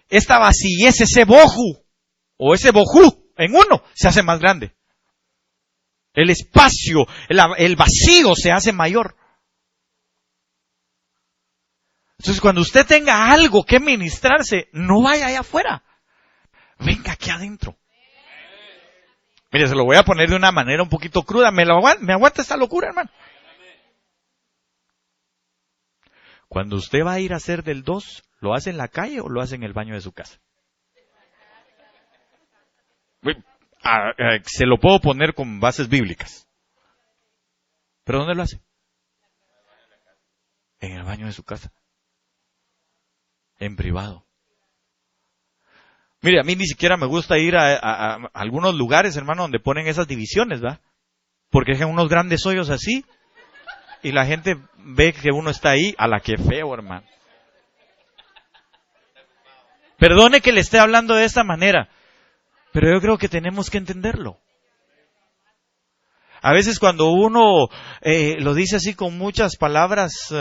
esta vacillez, ese boju, o ese bojú en uno, se hace más grande. El espacio, el vacío se hace mayor. Entonces, cuando usted tenga algo que ministrarse, no vaya allá afuera. Venga aquí adentro. Mire, se lo voy a poner de una manera un poquito cruda. ¿Me aguanta esta locura, hermano? Cuando usted va a ir a hacer del 2, ¿lo hace en la calle o lo hace en el baño de su casa? Se lo puedo poner con bases bíblicas. ¿Pero dónde lo hace? En el baño de su casa. En privado. Mire, a mí ni siquiera me gusta ir a algunos lugares, hermano, donde ponen esas divisiones, ¿va? Porque dejan unos grandes hoyos así y la gente ve que uno está ahí, a la que feo, hermano. Perdone que le esté hablando de esta manera, pero yo creo que tenemos que entenderlo. A veces cuando uno lo dice así con muchas palabras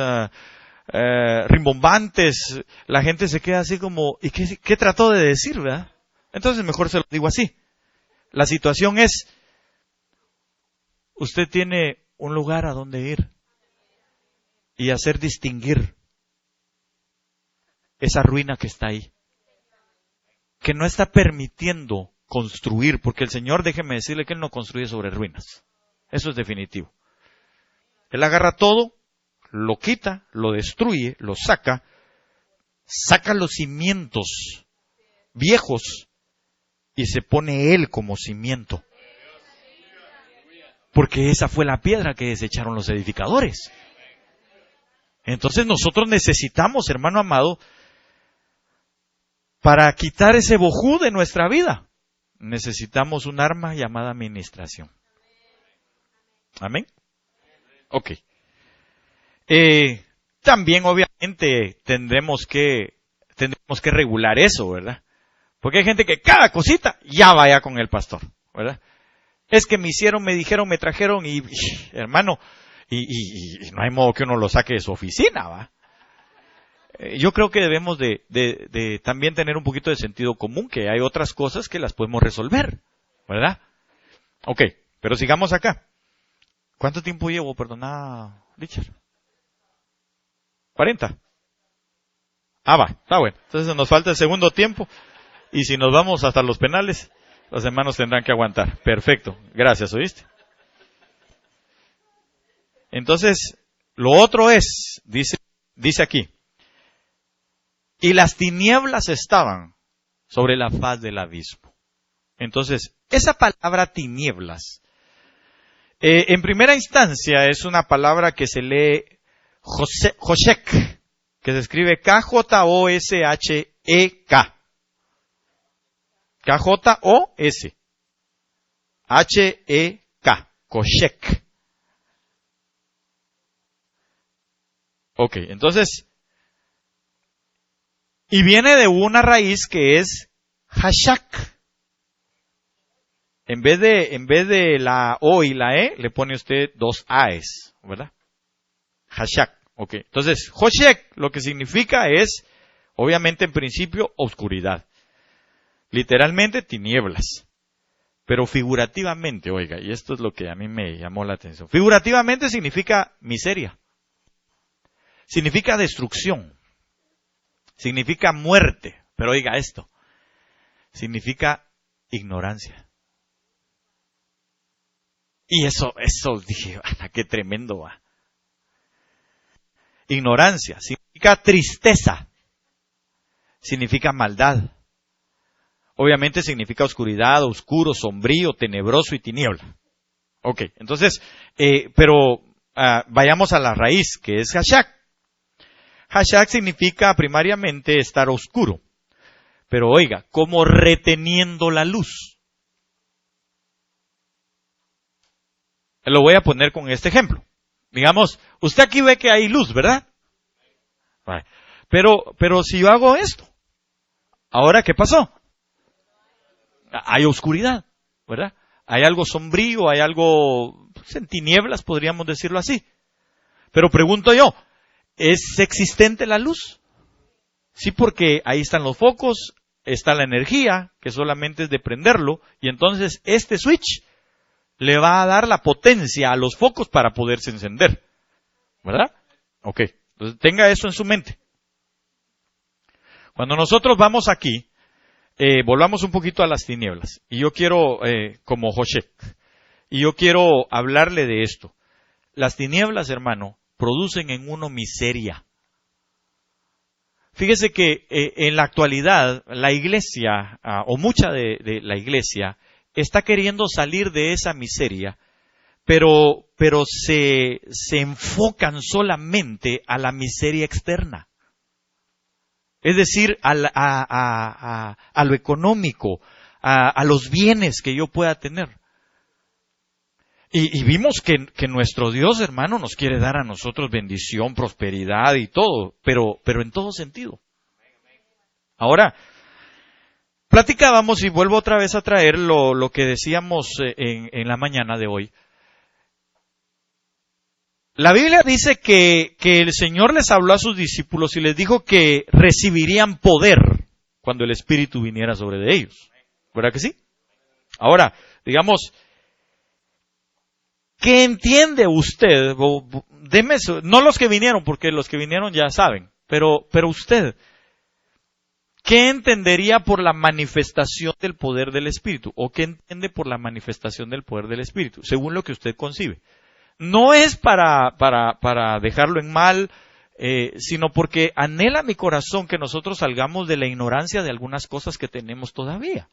rimbombantes, la gente se queda así como, ¿y qué trató de decir, verdad? Entonces mejor se lo digo así. La situación es, usted tiene un lugar a donde ir y hacer distinguir esa ruina que está ahí, que no está permitiendo construir, porque el Señor, déjeme decirle que Él no construye sobre ruinas. Eso es definitivo. Él agarra todo, lo quita, lo destruye, lo saca los cimientos viejos y se pone Él como cimiento. Porque esa fue la piedra que desecharon los edificadores. Entonces nosotros necesitamos, hermano amado, para quitar ese bojú de nuestra vida, necesitamos un arma llamada administración. Amén. Ok. También obviamente tendremos que regular eso, ¿verdad? Porque hay gente que cada cosita ya vaya con el pastor, ¿verdad? Es que me hicieron, me dijeron, me trajeron y hermano, y no hay modo que uno lo saque de su oficina, ¿va? Yo creo que debemos de también tener un poquito de sentido común, que hay otras cosas que las podemos resolver, ¿verdad? Ok, pero sigamos acá. ¿Cuánto tiempo llevo? Perdona, Richard. 40. Va, está bueno. Entonces nos falta el segundo tiempo. Y si nos vamos hasta los penales, los hermanos tendrán que aguantar. Perfecto. Gracias, ¿oíste? Entonces, lo otro es, dice aquí, y las tinieblas estaban sobre la faz del abismo. Entonces, esa palabra tinieblas, en primera instancia es una palabra que se lee Joshek, que se escribe K-J-O-S-H-E-K. K-J-O-S-H-E-K. Joshek. Ok, entonces, y viene de una raíz que es Hashak. En vez de la O y la E, le pone usted dos A's, ¿verdad? Hashak. Ok. Entonces, Joshek, lo que significa es, obviamente en principio, oscuridad. Literalmente, tinieblas. Pero figurativamente, oiga, y esto es lo que a mí me llamó la atención. Figurativamente significa miseria. Significa destrucción. Significa muerte. Pero oiga esto. Significa ignorancia. Y eso dije, qué tremendo va. Ignorancia, significa tristeza, significa maldad. Obviamente significa oscuridad, oscuro, sombrío, tenebroso y tiniebla. Ok, entonces, pero vayamos a la raíz, que es Hashak. Hashak significa primariamente estar oscuro. Pero oiga, como reteniendo la luz. Lo voy a poner con este ejemplo. Digamos, usted aquí ve que hay luz, ¿verdad? Pero si yo hago esto, ¿ahora qué pasó? Hay oscuridad, ¿verdad? Hay algo sombrío, hay algo en tinieblas, podríamos decirlo así. Pero pregunto yo, ¿es existente la luz? Sí, porque ahí están los focos, está la energía, que solamente es de prenderlo, y entonces este switch le va a dar la potencia a los focos para poderse encender. ¿Verdad? Ok. Entonces tenga eso en su mente. Cuando nosotros vamos aquí, volvamos un poquito a las tinieblas. Y yo quiero, como Joshek, y yo quiero hablarle de esto. Las tinieblas, hermano, producen en uno miseria. Fíjese que en la actualidad, la iglesia, o mucha de la iglesia, está queriendo salir de esa miseria, pero se enfocan solamente a la miseria externa. Es decir, a lo económico, a los bienes que yo pueda tener. Y vimos que nuestro Dios, hermano, nos quiere dar a nosotros bendición, prosperidad y todo, pero en todo sentido. Ahora, platicábamos y vuelvo otra vez a traer lo que decíamos en la mañana de hoy. La Biblia dice que el Señor les habló a sus discípulos y les dijo que recibirían poder cuando el Espíritu viniera sobre de ellos. ¿Verdad que sí? Ahora, digamos, ¿qué entiende usted? Deme eso. No los que vinieron, porque los que vinieron ya saben, pero usted, ¿qué entendería por la manifestación del poder del Espíritu? ¿O qué entiende por la manifestación del poder del Espíritu? Según lo que usted concibe. No es para dejarlo en mal, sino porque anhela mi corazón que nosotros salgamos de la ignorancia de algunas cosas que tenemos todavía,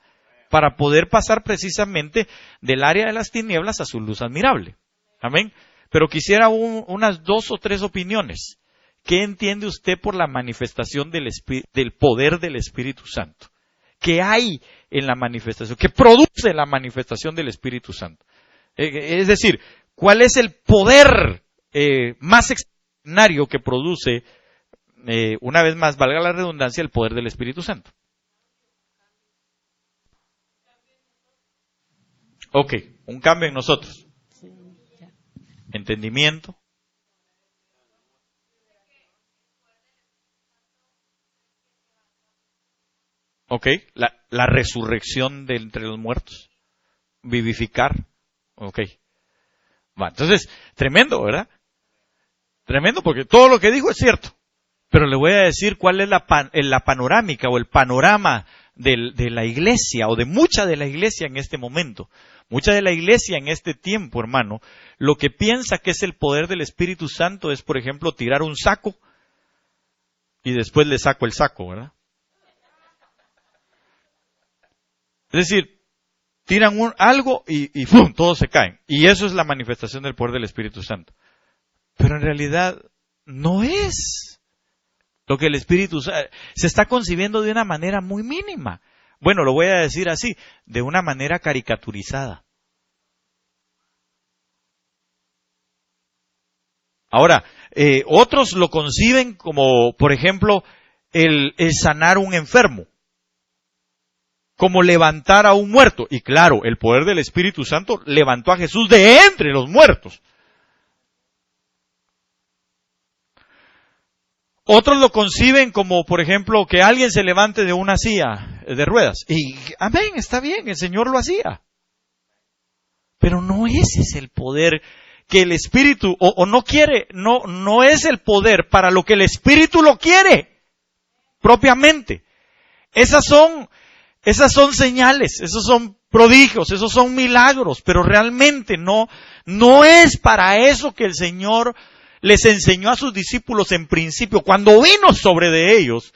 para poder pasar precisamente del área de las tinieblas a su luz admirable. Amén. Pero quisiera unas 2 o 3 opiniones. ¿Qué entiende usted por la manifestación del poder del Espíritu Santo? ¿Qué hay en la manifestación? ¿Qué produce la manifestación del Espíritu Santo? Es decir, ¿cuál es el poder más extraordinario que produce, una vez más, valga la redundancia, el poder del Espíritu Santo? Ok, un cambio en nosotros. Entendimiento. Ok, la resurrección de entre los muertos. Vivificar. Ok. Va, entonces, tremendo, ¿verdad? Tremendo porque todo lo que dijo es cierto. Pero le voy a decir cuál es la panorámica o el panorama de la iglesia o de mucha de la iglesia en este momento. Mucha de la iglesia en este tiempo, hermano, lo que piensa que es el poder del Espíritu Santo es, por ejemplo, tirar un saco y después le saco el saco, ¿verdad? Es decir, tiran algo y ¡pum!, todos se caen. Y eso es la manifestación del poder del Espíritu Santo. Pero en realidad no es lo que el Espíritu Santo se está concibiendo de una manera muy mínima. Bueno, lo voy a decir así, de una manera caricaturizada. Ahora, otros lo conciben como, por ejemplo, el sanar a un enfermo, como levantar a un muerto. Y claro, el poder del Espíritu Santo levantó a Jesús de entre los muertos. Otros lo conciben como, por ejemplo, que alguien se levante de una silla de ruedas. Y, amén, está bien, el Señor lo hacía. Pero no ese es el poder que el Espíritu, o no quiere, no es el poder para lo que el Espíritu lo quiere, propiamente. Esas son señales, esos son prodigios, esos son milagros, pero realmente no es para eso que el Señor les enseñó a sus discípulos en principio. Cuando vino sobre de ellos,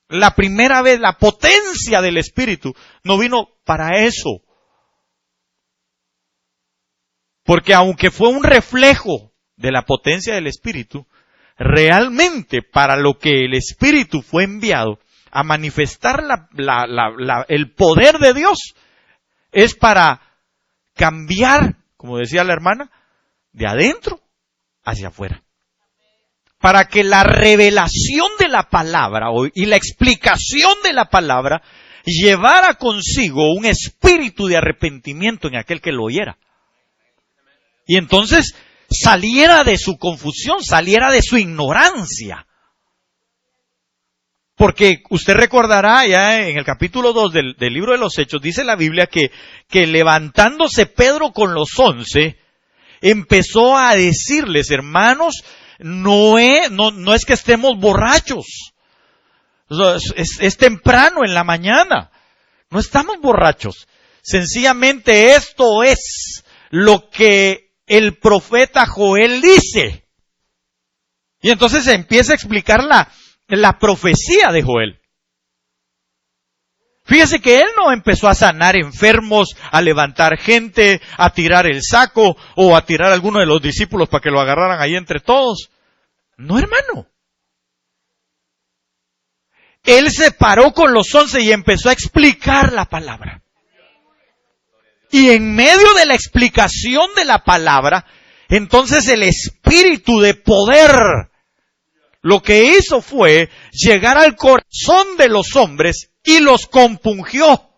la primera vez, la potencia del Espíritu, no vino para eso. Porque aunque fue un reflejo de la potencia del Espíritu, realmente para lo que el Espíritu fue enviado a manifestar el poder de Dios, es para cambiar, como decía la hermana, de adentro hacia afuera. Para que la revelación de la palabra y la explicación de la palabra llevara consigo un espíritu de arrepentimiento en aquel que lo oyera. Y entonces saliera de su confusión, saliera de su ignorancia. Porque usted recordará ya en el capítulo 2 del libro de los Hechos, dice la Biblia que levantándose Pedro con los 11, empezó a decirles, hermanos, no es que estemos borrachos. Es temprano en la mañana. No estamos borrachos. Sencillamente esto es lo que el profeta Joel dice. Y entonces se empieza a explicar la profecía de Joel. Fíjese que él no empezó a sanar enfermos, a levantar gente, a tirar el saco o a tirar a alguno de los discípulos para que lo agarraran ahí entre todos. No, hermano. Él se paró con los 11 y empezó a explicar la palabra. Y en medio de la explicación de la palabra, entonces el espíritu de poder lo que hizo fue llegar al corazón de los hombres y los compungió.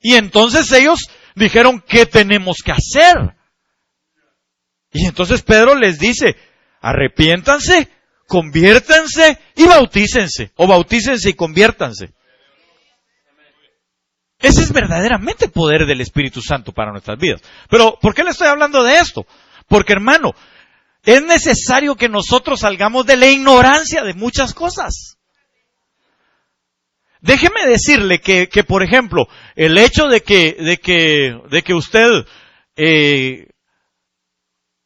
Y entonces ellos dijeron, ¿qué tenemos que hacer? Y entonces Pedro les dice, arrepiéntanse, conviértanse y bautícense. O bautícense y conviértanse. Ese es verdaderamente el poder del Espíritu Santo para nuestras vidas. Pero, ¿por qué le estoy hablando de esto? Porque, hermano, es necesario que nosotros salgamos de la ignorancia de muchas cosas. Déjeme decirle que por ejemplo, el hecho de que usted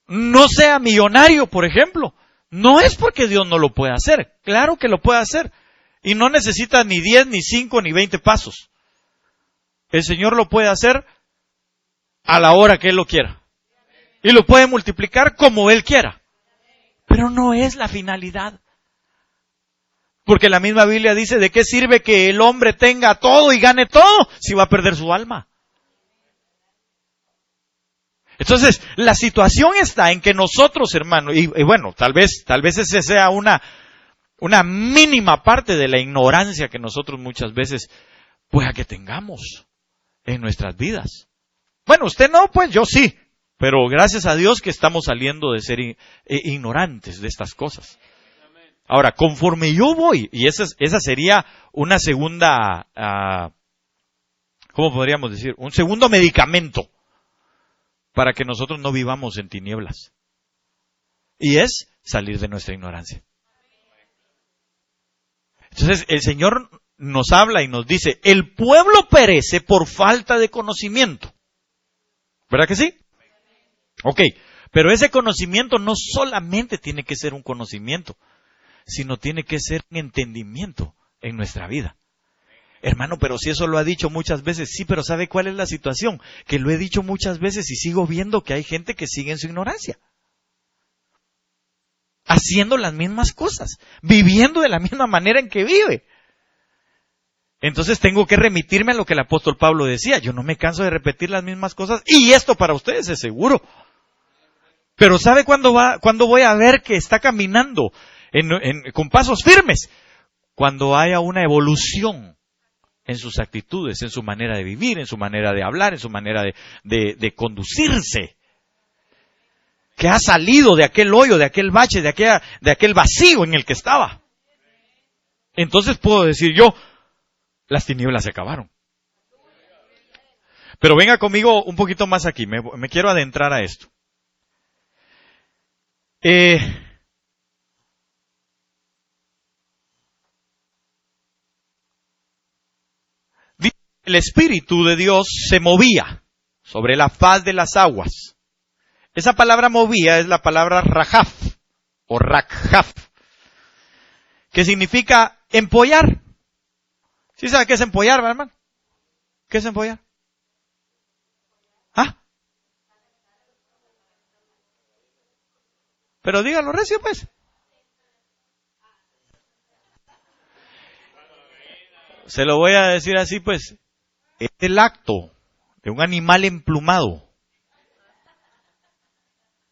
no sea millonario, por ejemplo, no es porque Dios no lo pueda hacer. Claro que lo puede hacer. Y no necesita ni 10, ni 5, ni 20 pasos. El Señor lo puede hacer a la hora que Él lo quiera. Y lo puede multiplicar como Él quiera. Pero no es la finalidad. Porque la misma Biblia dice, ¿de qué sirve que el hombre tenga todo y gane todo si va a perder su alma? Entonces, la situación está en que nosotros, hermano, y bueno, tal vez ese sea una mínima parte de la ignorancia que nosotros muchas veces pueda que tengamos en nuestras vidas. Bueno, usted no, pues yo sí, pero gracias a Dios que estamos saliendo de ser ignorantes de estas cosas. Ahora, conforme yo voy, y esa sería una segunda, ¿cómo podríamos decir? Un segundo medicamento para que nosotros no vivamos en tinieblas. Y es salir de nuestra ignorancia. Entonces, el Señor nos habla y nos dice, el pueblo perece por falta de conocimiento. ¿Verdad que sí? Ok, pero ese conocimiento no solamente tiene que ser un conocimiento, sino tiene que ser un entendimiento en nuestra vida. Hermano, pero si eso lo ha dicho muchas veces, sí, pero ¿sabe cuál es la situación? Que lo he dicho muchas veces y sigo viendo que hay gente que sigue en su ignorancia. Haciendo las mismas cosas, viviendo de la misma manera en que vive. Entonces tengo que remitirme a lo que el apóstol Pablo decía. Yo no me canso de repetir las mismas cosas y esto para ustedes es seguro. Pero ¿sabe cuándo voy a ver que está caminando con pasos firmes? Cuando haya una evolución en sus actitudes, en su manera de vivir, en su manera de hablar, en su manera de conducirse. Que ha salido de aquel hoyo, de aquel bache, de aquel vacío en el que estaba. Entonces puedo decir yo, las tinieblas se acabaron. Pero venga conmigo un poquito más aquí, me quiero adentrar a esto. El Espíritu de Dios se movía sobre la faz de las aguas. Esa palabra movía es la palabra rajaf o rakhaf, que significa empollar. ¿Sí sabe qué es empollar, hermano? ¿Qué es empollar? ¿Ah? Pero dígalo recio, pues. Se lo voy a decir así, pues. Es el acto de un animal emplumado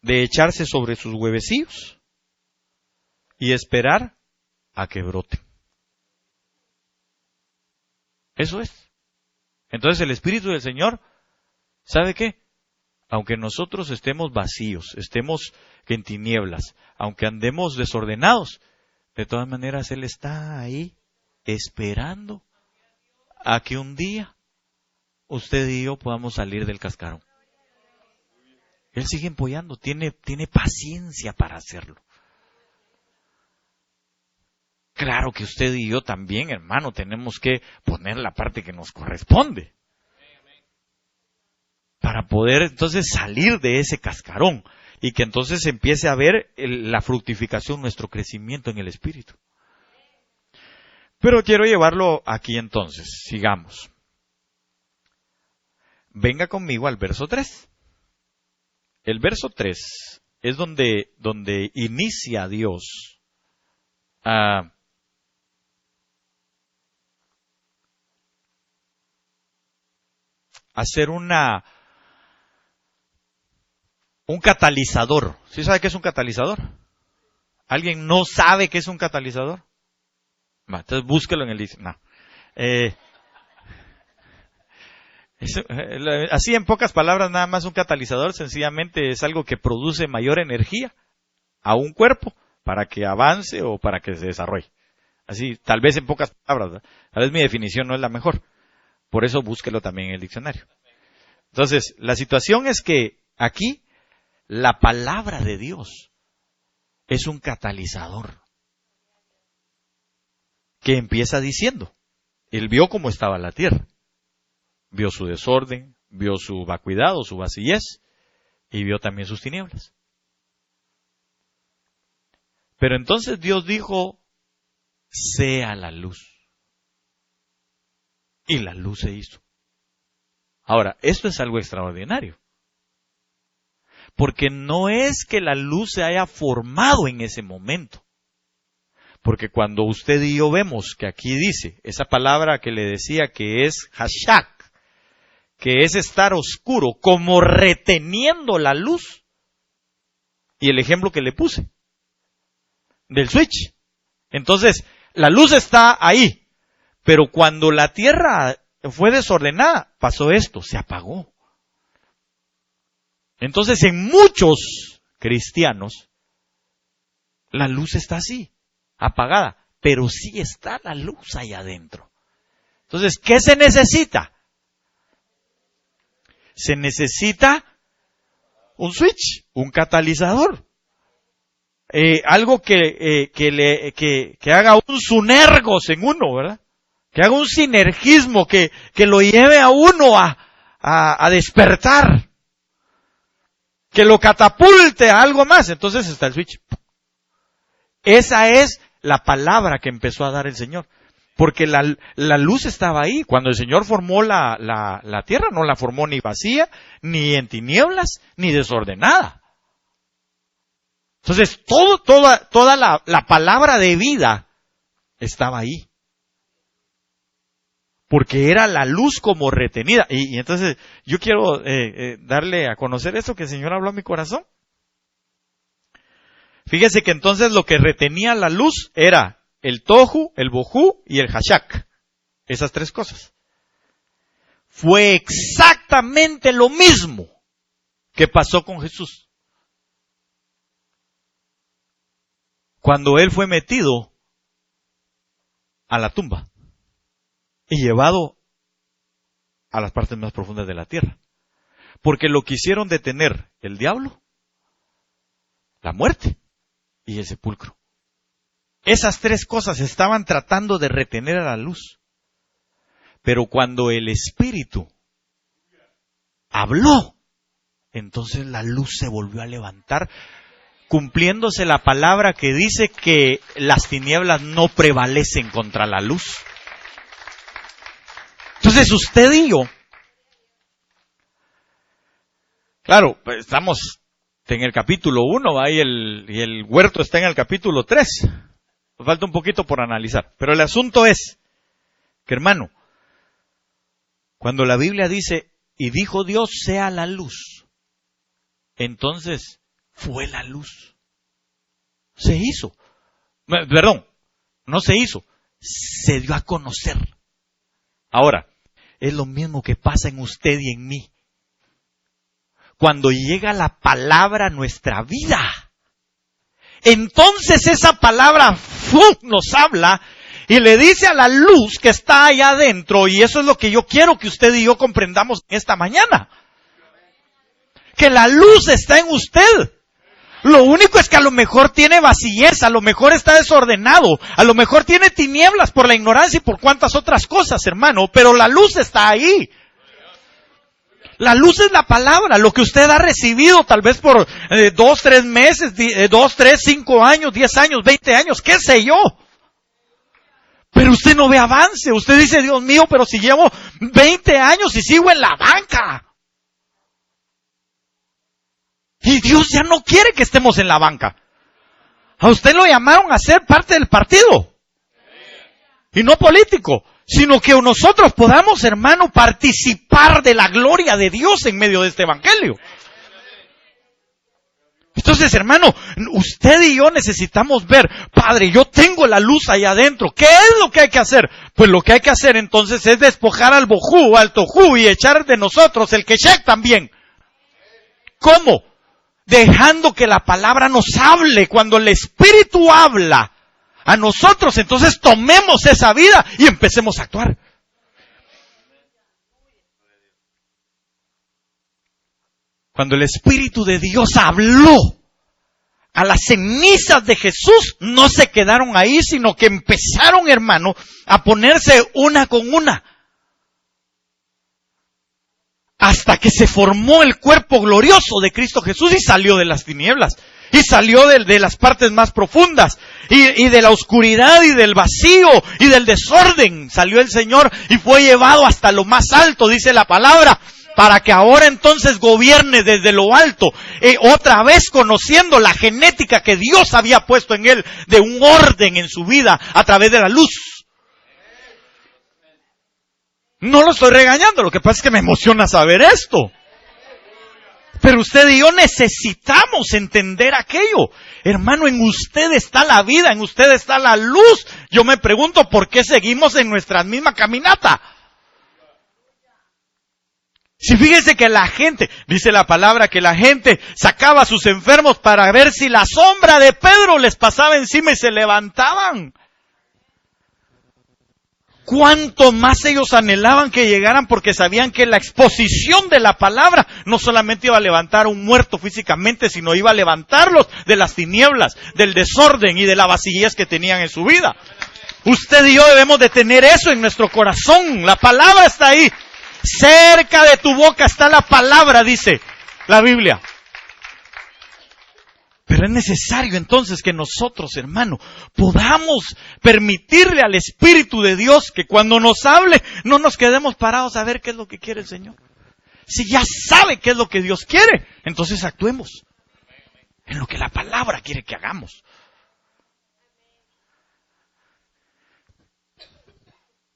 de echarse sobre sus huevecillos y esperar a que broten. Eso es. Entonces el Espíritu del Señor, ¿sabe qué? Aunque nosotros estemos vacíos, estemos en tinieblas, aunque andemos desordenados, de todas maneras Él está ahí esperando a que un día usted y yo podamos salir del cascarón. Él sigue empollando, tiene paciencia para hacerlo. Claro que usted y yo también, hermano, tenemos que poner la parte que nos corresponde. Para poder entonces salir de ese cascarón y que entonces empiece a ver la fructificación, nuestro crecimiento en el Espíritu. Pero quiero llevarlo aquí entonces, sigamos. Venga conmigo al verso 3. El verso 3 es donde inicia Dios a hacer un catalizador. ¿Sí sabe qué es un catalizador? ¿Alguien no sabe qué es un catalizador? Entonces búsquelo en el diccionario. Así en pocas palabras, nada más un catalizador sencillamente es algo que produce mayor energía a un cuerpo para que avance o para que se desarrolle. Así, tal vez en pocas palabras, ¿verdad? Tal vez mi definición no es la mejor. Por eso búsquelo también en el diccionario. Entonces, la situación es que aquí la palabra de Dios es un catalizador que empieza diciendo, Él vio cómo estaba la tierra. Vio su desorden, vio su vacuidad o su vacillez y vio también sus tinieblas. Pero entonces Dios dijo, sea la luz. Y la luz se hizo. Ahora, esto es algo extraordinario. Porque no es que la luz se haya formado en ese momento. Porque cuando usted y yo vemos que aquí dice, esa palabra que le decía que es hashak, que es estar oscuro, como reteniendo la luz. Y el ejemplo que le puse, del switch. Entonces, la luz está ahí, pero cuando la tierra fue desordenada, pasó esto, se apagó. Entonces, en muchos cristianos, la luz está así, apagada, pero sí está la luz allá adentro. Entonces, ¿qué se necesita? Se necesita un switch, un catalizador. Algo que haga un sunergos en uno, ¿verdad? Que haga un sinergismo, que lo lleve a uno a despertar. Que lo catapulte a algo más. Entonces está el switch. Esa es la palabra que empezó a dar el Señor. Porque la luz estaba ahí. Cuando el Señor formó la tierra, no la formó ni vacía, ni en tinieblas, ni desordenada. Entonces, toda la palabra de vida estaba ahí. Porque era la luz como retenida. Y entonces, yo quiero darle a conocer esto que el Señor habló a mi corazón. Fíjese que entonces lo que retenía la luz era el tohu, el bohu y el hashak. Esas tres cosas. Fue exactamente lo mismo que pasó con Jesús. Cuando Él fue metido a la tumba y llevado a las partes más profundas de la tierra. Porque lo quisieron detener el diablo, la muerte y el sepulcro. Esas tres cosas estaban tratando de retener a la luz. Pero cuando el Espíritu habló, entonces la luz se volvió a levantar, cumpliéndose la palabra que dice que las tinieblas no prevalecen contra la luz. Entonces usted y yo, claro, estamos en el capítulo 1, y el huerto está en el capítulo 3. Nos falta un poquito por analizar. Pero el asunto es que, hermano, cuando la Biblia dice, y dijo Dios, sea la luz, entonces fue la luz. Se hizo. Perdón, no se hizo. Se dio a conocer. Ahora, es lo mismo que pasa en usted y en mí. Cuando llega la palabra a nuestra vida, entonces esa palabra nos habla y le dice a la luz que está allá adentro, y eso es lo que yo quiero que usted y yo comprendamos esta mañana. Que la luz está en usted. Lo único es que a lo mejor tiene vacillez, a lo mejor está desordenado, a lo mejor tiene tinieblas por la ignorancia y por cuantas otras cosas, hermano, pero la luz está ahí. La luz es la palabra, lo que usted ha recibido tal vez por 2, 3 meses, 2, 3, 5 años, 10 años, 20 años, qué sé yo. Pero usted no ve avance, usted dice, Dios mío, pero si llevo 20 años y sigo en la banca. Y Dios ya no quiere que estemos en la banca. A usted lo llamaron a ser parte del partido. Y no político, sino que nosotros podamos, hermano, participar de la gloria de Dios en medio de este evangelio. Entonces, hermano, usted y yo necesitamos ver, Padre, yo tengo la luz allá adentro. ¿Qué es lo que hay que hacer? Pues lo que hay que hacer entonces es despojar al bojú, al tojú y echar de nosotros el keshek también. ¿Cómo? Dejando que la palabra nos hable. Cuando el Espíritu habla a nosotros, entonces tomemos esa vida y empecemos a actuar. Cuando el Espíritu de Dios habló a las cenizas de Jesús, no se quedaron ahí, sino que empezaron, hermano, a ponerse una con una. Hasta que se formó el cuerpo glorioso de Cristo Jesús y salió de las tinieblas. Y salió de las partes más profundas, y de la oscuridad y del vacío y del desorden. Salió el Señor y fue llevado hasta lo más alto, dice la palabra, para que ahora entonces gobierne desde lo alto, otra vez conociendo la genética que Dios había puesto en él, de un orden en su vida a través de la luz. No lo estoy regañando, lo que pasa es que me emociona saber esto. Pero usted y yo necesitamos entender aquello. Hermano, en usted está la vida, en usted está la luz. Yo me pregunto por qué seguimos en nuestra misma caminata. Si fíjense que la gente, dice la palabra, que la gente sacaba a sus enfermos para ver si la sombra de Pedro les pasaba encima y se levantaban. Cuánto más ellos anhelaban que llegaran, porque sabían que la exposición de la palabra no solamente iba a levantar a un muerto físicamente, sino iba a levantarlos de las tinieblas, del desorden y de la vacillez que tenían en su vida. Usted y yo debemos de tener eso en nuestro corazón. La palabra está ahí. Cerca de tu boca está la palabra, dice la Biblia. Pero es necesario entonces que nosotros, hermano, podamos permitirle al Espíritu de Dios que cuando nos hable, no nos quedemos parados a ver qué es lo que quiere el Señor. Si ya sabe qué es lo que Dios quiere, entonces actuemos en lo que la palabra quiere que hagamos.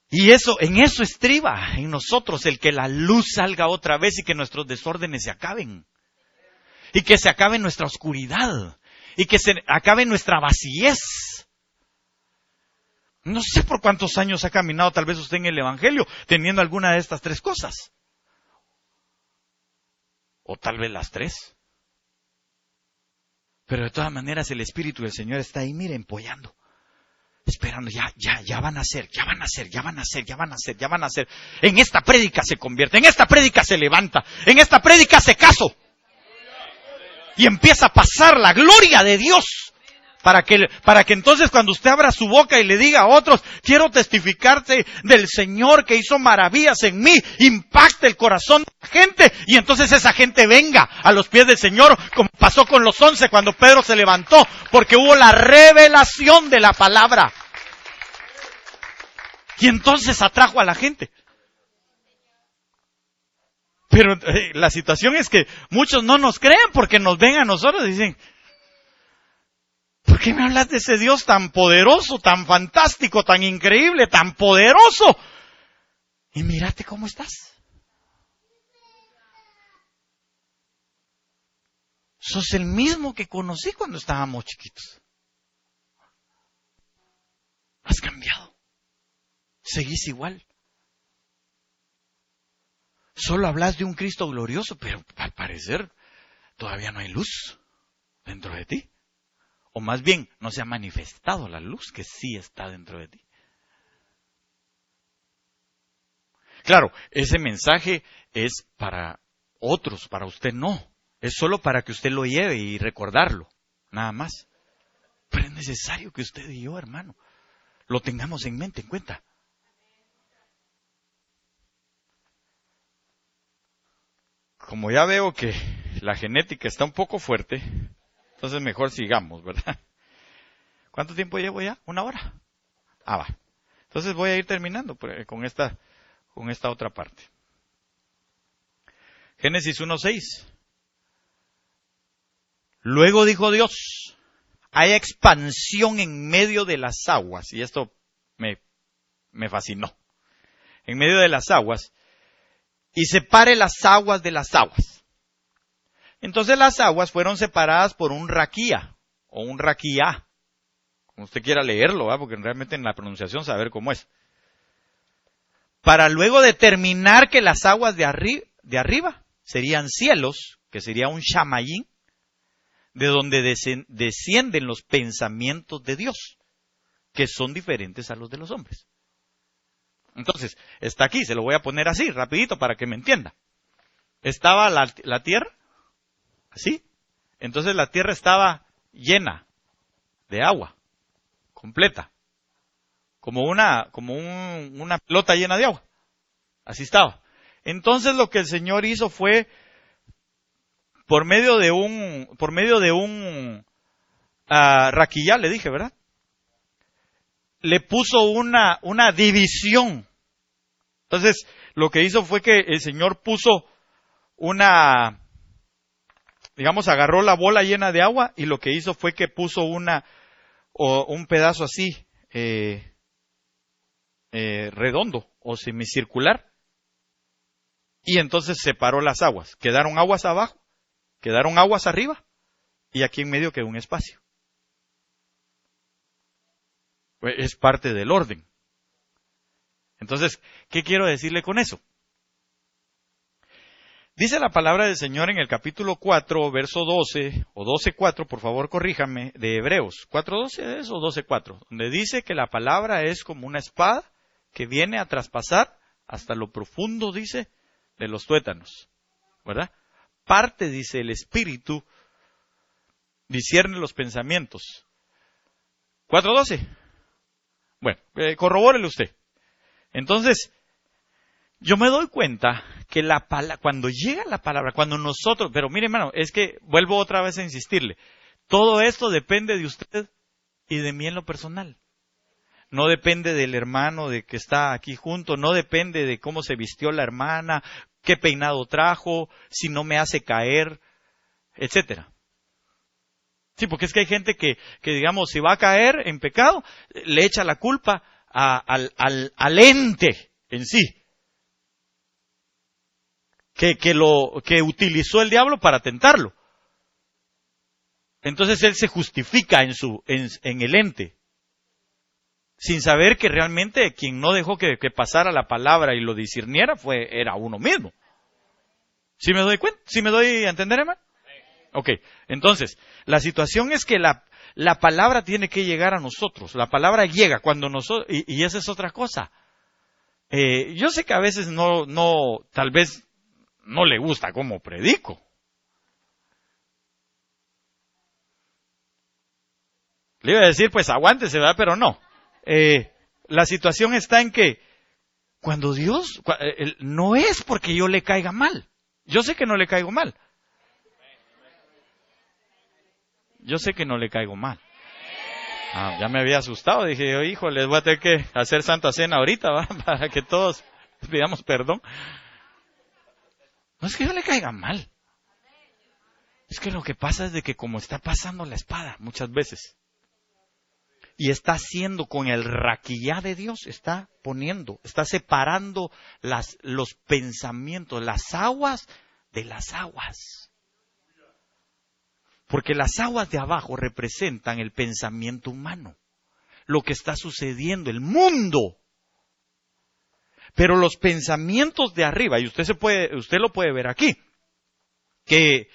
Y en eso estriba en nosotros el que la luz salga otra vez y que nuestros desórdenes se acaben. Y que se acabe nuestra oscuridad. Y que se acabe nuestra vacillez. No sé por cuántos años ha caminado tal vez usted en el Evangelio teniendo alguna de estas tres cosas. O tal vez las tres. Pero de todas maneras el Espíritu del Señor está ahí, mire, empollando. Esperando, ya van a hacer. En esta prédica se convierte, en esta prédica se levanta, en esta prédica se casó. Y empieza a pasar la gloria de Dios. Para que entonces cuando usted abra su boca y le diga a otros, quiero testificarte del Señor que hizo maravillas en mí, impacte el corazón de la gente, y entonces esa gente venga a los pies del Señor, como pasó con los 11 cuando Pedro se levantó, porque hubo la revelación de la palabra. Y entonces atrajo a la gente. Pero la situación es que muchos no nos creen porque nos ven a nosotros y dicen, ¿por qué me hablas de ese Dios tan poderoso, tan fantástico, tan increíble, tan poderoso? Y mírate cómo estás. Sos el mismo que conocí cuando estábamos chiquitos. Has cambiado. Seguís igual. Solo hablas de un Cristo glorioso, pero al parecer todavía no hay luz dentro de ti. O más bien, no se ha manifestado la luz que sí está dentro de ti. Claro, ese mensaje es para otros, para usted no. Es solo para que usted lo lleve y recordarlo, nada más. Pero es necesario que usted y yo, hermano, lo tengamos en mente, en cuenta. Como ya veo que la genética está un poco fuerte, entonces mejor sigamos, ¿verdad? ¿Cuánto tiempo llevo ya? ¿1 hora? Va. Entonces voy a ir terminando con esta otra parte. Génesis 1:6. Luego dijo Dios, hay expansión en medio de las aguas, y esto me fascinó. En medio de las aguas, y separe las aguas de las aguas. Entonces las aguas fueron separadas por un raquía, o un raquía, como usted quiera leerlo, ¿verdad? Porque realmente en la pronunciación saber cómo es. Para luego determinar que las aguas de arriba serían cielos, que sería un shamayín, de donde descienden los pensamientos de Dios, que son diferentes a los de los hombres. Entonces, está aquí, se lo voy a poner así, rapidito, para que me entienda. Estaba la tierra, así. Entonces la tierra estaba llena de agua, completa. Como una pelota llena de agua. Así estaba. Entonces lo que el Señor hizo fue por medio de un raquillá, le dije, ¿verdad? Le puso una división. Entonces, lo que hizo fue que el Señor puso agarró la bola llena de agua y lo que hizo fue que puso un pedazo así, redondo o semicircular, y entonces separó las aguas. Quedaron aguas abajo, quedaron aguas arriba, y aquí en medio quedó un espacio. Es parte del orden. Entonces, ¿qué quiero decirle con eso? Dice la palabra del Señor en el capítulo 4, verso 12, o 12:4, por favor corríjame, de Hebreos. 4:12 es o 12:4, donde dice que la palabra es como una espada que viene a traspasar hasta lo profundo, dice, de los tuétanos, ¿verdad? Parte, dice, el Espíritu discierne los pensamientos. 4:12. Bueno, corrobórele usted. Entonces, yo me doy cuenta que cuando llega la palabra, cuando nosotros, pero mire hermano, es que vuelvo otra vez a insistirle, todo esto depende de usted y de mí en lo personal. No depende del hermano de que está aquí junto, no depende de cómo se vistió la hermana, qué peinado trajo, si no me hace caer, etcétera. Sí, porque es que hay gente que digamos, si va a caer en pecado, le echa la culpa al ente en sí. Que utilizó el diablo para tentarlo. Entonces él se justifica en el ente, sin saber que realmente quien no dejó que pasara la palabra y lo discerniera era uno mismo. ¿Sí me doy cuenta? ¿Sí me doy a entender, hermano? Ok, entonces, la situación es que la palabra tiene que llegar a nosotros. La palabra llega cuando nosotros, y esa es otra cosa. Yo sé que a veces tal vez no le gusta cómo predico. Le iba a decir, pues aguántese, ¿verdad? Pero no. La situación está en que cuando Dios, no es porque yo le caiga mal. Yo sé que no le caigo mal. Yo sé que no le caigo mal. Ya me había asustado. Dije yo, hijo, les voy a tener que hacer Santa Cena ahorita, ¿va? Para que todos pidamos perdón. No es que yo le caiga mal. Es que lo que pasa es de que como está pasando la espada muchas veces, y está haciendo con el raquillá de Dios, está separando los pensamientos, las aguas de las aguas. Porque las aguas de abajo representan el pensamiento humano, lo que está sucediendo, el mundo. Pero los pensamientos de arriba, y usted lo puede ver aquí, que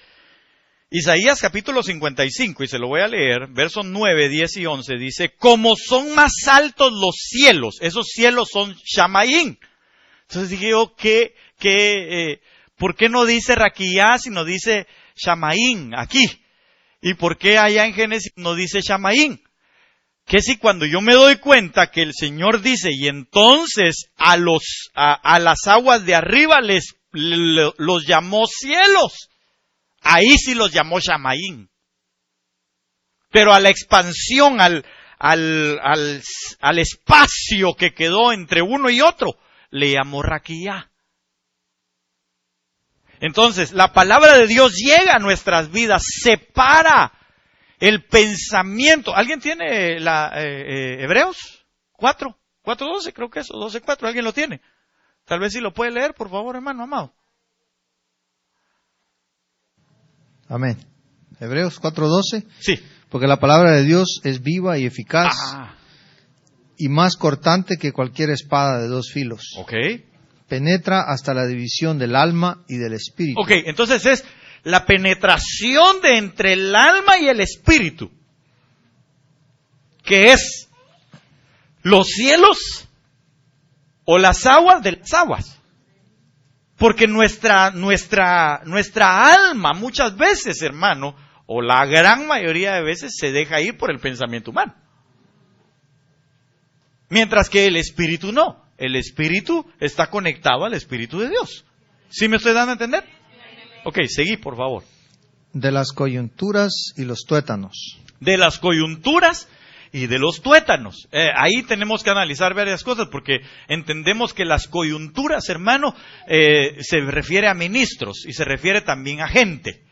Isaías capítulo 55, y se lo voy a leer, versos 9, 10 y 11, dice, como son más altos los cielos, esos cielos son Shamaín. Entonces dije yo, ¿por qué no dice Raquillá, sino dice Shamaín aquí? ¿Y por qué allá en Génesis no dice Shamaín? Que si cuando yo me doy cuenta que el Señor dice, y entonces a las aguas de arriba los llamó cielos, ahí sí los llamó Shamaín. Pero a la expansión, al espacio que quedó entre uno y otro, le llamó Raquillá. Entonces, la palabra de Dios llega a nuestras vidas, separa el pensamiento. ¿Alguien tiene Hebreos 4:12? Creo que eso, 12:4. ¿Alguien lo tiene? Tal vez si lo puede leer, por favor, hermano amado. Amén. Hebreos 4:12. Sí. Porque la palabra de Dios es viva y eficaz y más cortante que cualquier espada de dos filos. Ok. Penetra hasta la división del alma y del espíritu. Ok, entonces es la penetración de entre el alma y el espíritu, que es los cielos o las aguas de las aguas. Porque nuestra alma muchas veces, hermano, o la gran mayoría de veces se deja ir por el pensamiento humano. Mientras que el espíritu no. El espíritu está conectado al espíritu de Dios. ¿Sí me estoy dando a entender? Ok, seguí, por favor. De las coyunturas y los tuétanos. De las coyunturas y de los tuétanos. Ahí tenemos que analizar varias cosas, porque entendemos que las coyunturas, hermano, se refiere a ministros y se refiere también a gente.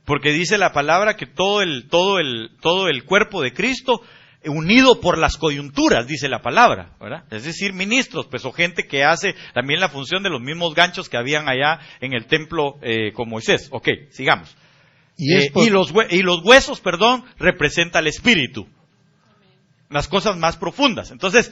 Porque dice la palabra que todo el cuerpo de Cristo unido por las coyunturas, dice la palabra, ¿verdad? Es decir, ministros, pues, o gente que hace también la función de los mismos ganchos que habían allá en el templo con Moisés. Ok, sigamos. Y los huesos, representa el espíritu. Las cosas más profundas. Entonces,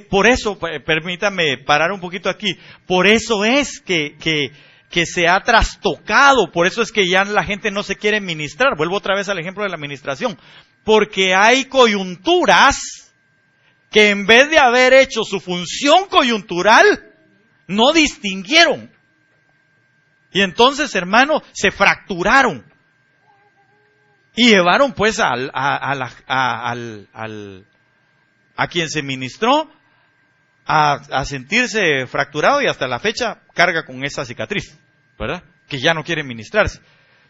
por eso, permítame parar un poquito aquí, por eso es que se ha trastocado, por eso es que ya la gente no se quiere ministrar. Vuelvo otra vez al ejemplo de la ministración. Porque hay coyunturas que en vez de haber hecho su función coyuntural, no distinguieron. Y entonces, hermano, se fracturaron. Y llevaron pues a quien se ministró a sentirse fracturado, y hasta la fecha carga con esa cicatriz, ¿verdad? Que ya no quiere ministrarse.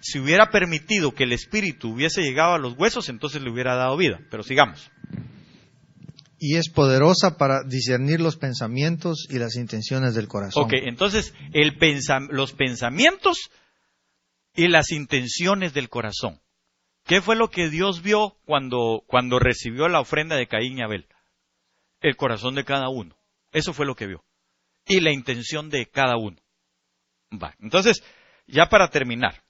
Si hubiera permitido que el espíritu hubiese llegado a los huesos, entonces le hubiera dado vida. Pero sigamos. Y es poderosa para discernir los pensamientos y las intenciones del corazón. Ok, entonces los pensamientos y las intenciones del corazón. ¿Qué fue lo que Dios vio cuando recibió la ofrenda de Caín y Abel? El corazón de cada uno. Eso fue lo que vio. Y la intención de cada uno. Va. Entonces, ya para terminar.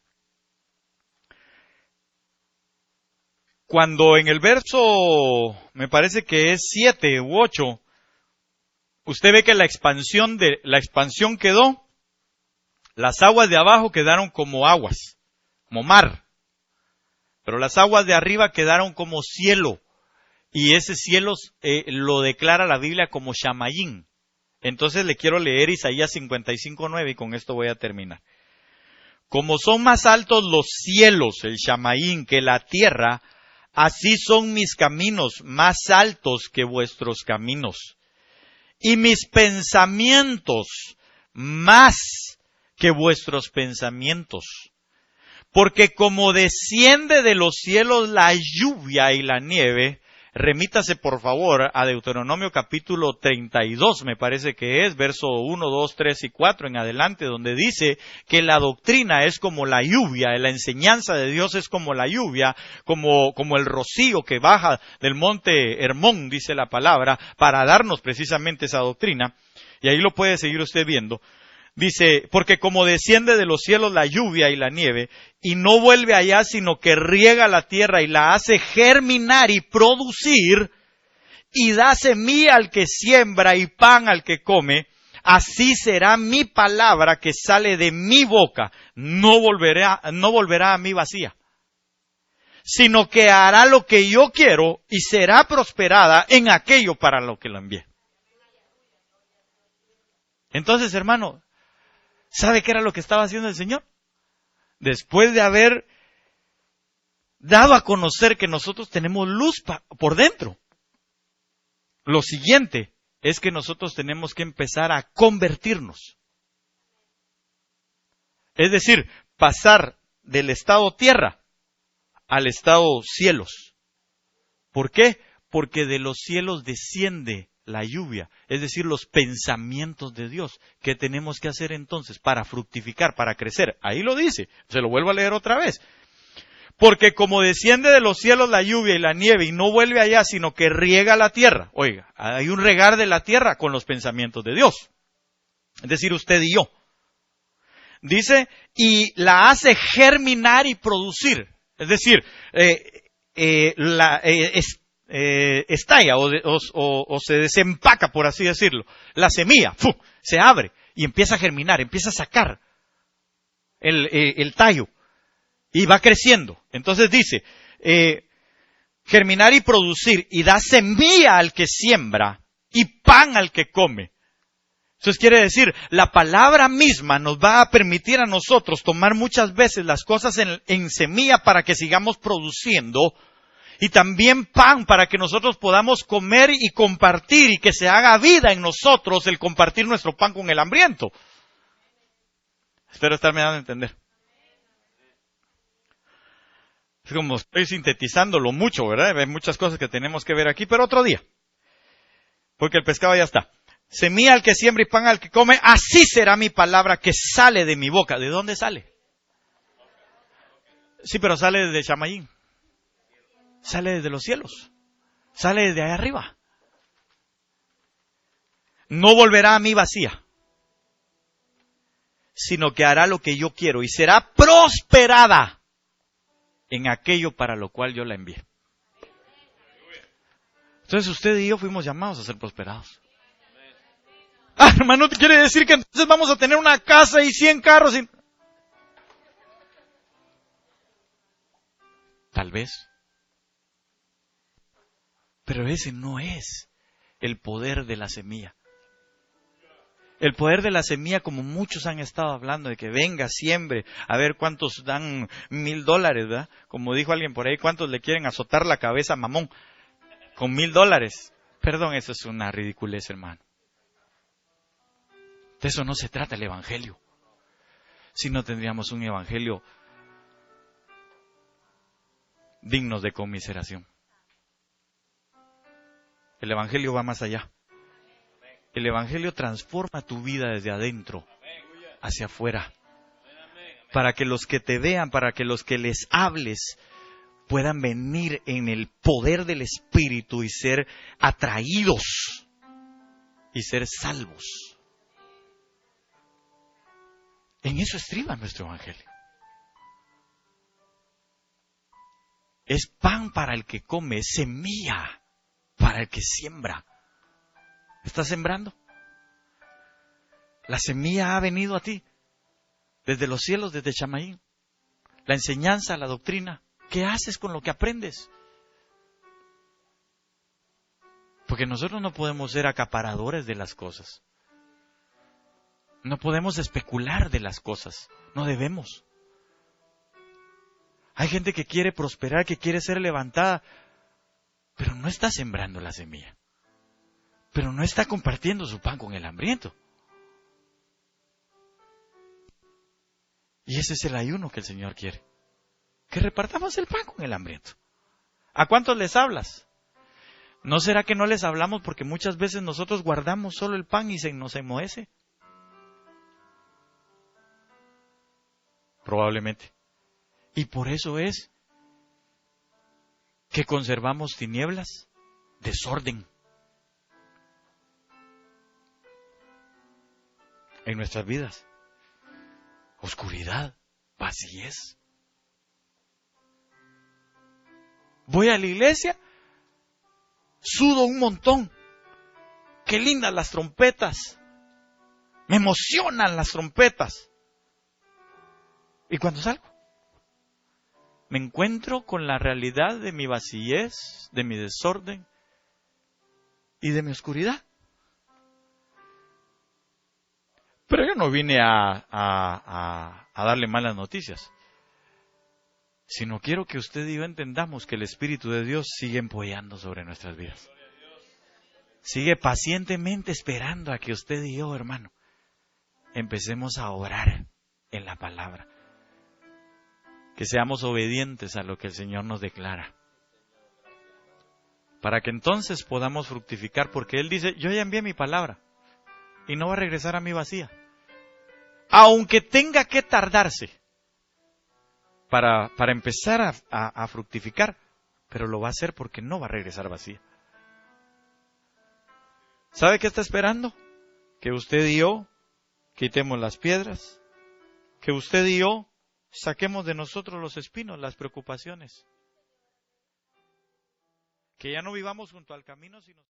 Cuando en el verso, me parece que es 7 u 8, usted ve que la expansión quedó, las aguas de abajo quedaron como aguas, como mar. Pero las aguas de arriba quedaron como cielo. Y ese cielo lo declara la Biblia como Shamayim. Entonces le quiero leer Isaías 55:9 y con esto voy a terminar. Como son más altos los cielos, el Shamayim, que la tierra, así son mis caminos más altos que vuestros caminos. Y mis pensamientos más que vuestros pensamientos. Porque como desciende de los cielos la lluvia y la nieve, remítase por favor a Deuteronomio capítulo 32, me parece que es, verso 1, 2, 3 y 4 en adelante, donde dice que la doctrina es como la lluvia, la enseñanza de Dios es como la lluvia, como el rocío que baja del monte Hermón, dice la palabra, para darnos precisamente esa doctrina. Y ahí lo puede seguir usted viendo. Dice, porque como desciende de los cielos la lluvia y la nieve, y no vuelve allá, sino que riega la tierra y la hace germinar y producir, y da semilla al que siembra y pan al que come, así será mi palabra que sale de mi boca, no volverá a mí vacía, sino que hará lo que yo quiero y será prosperada en aquello para lo que la envié. Entonces, hermano, ¿sabe qué era lo que estaba haciendo el Señor? Después de haber dado a conocer que nosotros tenemos luz por dentro, lo siguiente es que nosotros tenemos que empezar a convertirnos. Es decir, pasar del estado tierra al estado cielos. ¿Por qué? Porque de los cielos desciende la lluvia, es decir, los pensamientos de Dios. ¿Qué tenemos que hacer entonces para fructificar, para crecer? Ahí lo dice, se lo vuelvo a leer otra vez. Porque como desciende de los cielos la lluvia y la nieve y no vuelve allá, sino que riega la tierra. Oiga, hay un regar de la tierra con los pensamientos de Dios. Es decir, usted y yo. Dice, y la hace germinar y producir. Es decir, estalla o se desempaca, por así decirlo. La semilla se abre y empieza a germinar, empieza a sacar el tallo y va creciendo. Entonces dice, germinar y producir, y da semilla al que siembra y pan al que come. Entonces quiere decir, la palabra misma nos va a permitir a nosotros tomar muchas veces las cosas en semilla para que sigamos produciendo, y también pan para que nosotros podamos comer y compartir, y que se haga vida en nosotros el compartir nuestro pan con el hambriento. Espero estarme dando a entender. Es como estoy sintetizándolo mucho, ¿verdad? Hay muchas cosas que tenemos que ver aquí, pero otro día. Porque el pescado ya está. Semilla al que siembra y pan al que come, así será mi palabra que sale de mi boca. ¿De dónde sale? Sí, pero sale desde Chamayín. Sale desde los cielos. Sale desde allá arriba. No volverá a mí vacía, sino que hará lo que yo quiero y será prosperada en aquello para lo cual yo la envié. Entonces usted y yo fuimos llamados a ser prosperados. Ah, hermano, ¿quiere decir que entonces vamos a tener una casa y 100 carros? Tal vez. Pero ese no es el poder de la semilla. El poder de la semilla, como muchos han estado hablando, de que venga, siembre, a ver cuántos dan $1,000, ¿verdad? Como dijo alguien por ahí, ¿cuántos le quieren azotar la cabeza a Mamón con $1,000? Perdón, eso es una ridiculez, hermano. De eso no se trata el evangelio. Si no tendríamos un evangelio digno de conmiseración. El evangelio va más allá. El evangelio transforma tu vida desde adentro hacia afuera. Para que los que te vean, para que los que les hables puedan venir en el poder del Espíritu y ser atraídos y ser salvos. En eso estriba nuestro evangelio. Es pan para el que come, es semilla para el que siembra. ¿Estás sembrando? La semilla ha venido a ti desde los cielos, desde Chamayín. La enseñanza, la doctrina. ¿Qué haces con lo que aprendes? Porque nosotros no podemos ser acaparadores de las cosas. No podemos especular de las cosas. No debemos. Hay gente que quiere prosperar, que quiere ser levantada, pero no está sembrando la semilla. Pero no está compartiendo su pan con el hambriento. Y ese es el ayuno que el Señor quiere. Que repartamos el pan con el hambriento. ¿A cuántos les hablas? ¿No será que no les hablamos porque muchas veces nosotros guardamos solo el pan y se nos enmohece? Probablemente. Y por eso es que conservamos tinieblas, desorden en nuestras vidas, oscuridad, vacíez. Voy a la iglesia, sudo un montón, qué lindas las trompetas, me emocionan las trompetas. Y cuando salgo, me encuentro con la realidad de mi vacíez, de mi desorden y de mi oscuridad. Pero yo no vine a darle malas noticias, sino quiero que usted y yo entendamos que el Espíritu de Dios sigue empollando sobre nuestras vidas. Sigue pacientemente esperando a que usted y yo, hermano, empecemos a orar en la palabra. Que seamos obedientes a lo que el Señor nos declara. Para que entonces podamos fructificar, porque Él dice, yo ya envié mi palabra y no va a regresar a mí vacía. Aunque tenga que tardarse para empezar a fructificar, pero lo va a hacer porque no va a regresar vacía. ¿Sabe qué está esperando? Que usted y yo quitemos las piedras, que usted y yo saquemos de nosotros los espinos, las preocupaciones. Que ya no vivamos junto al camino, sino...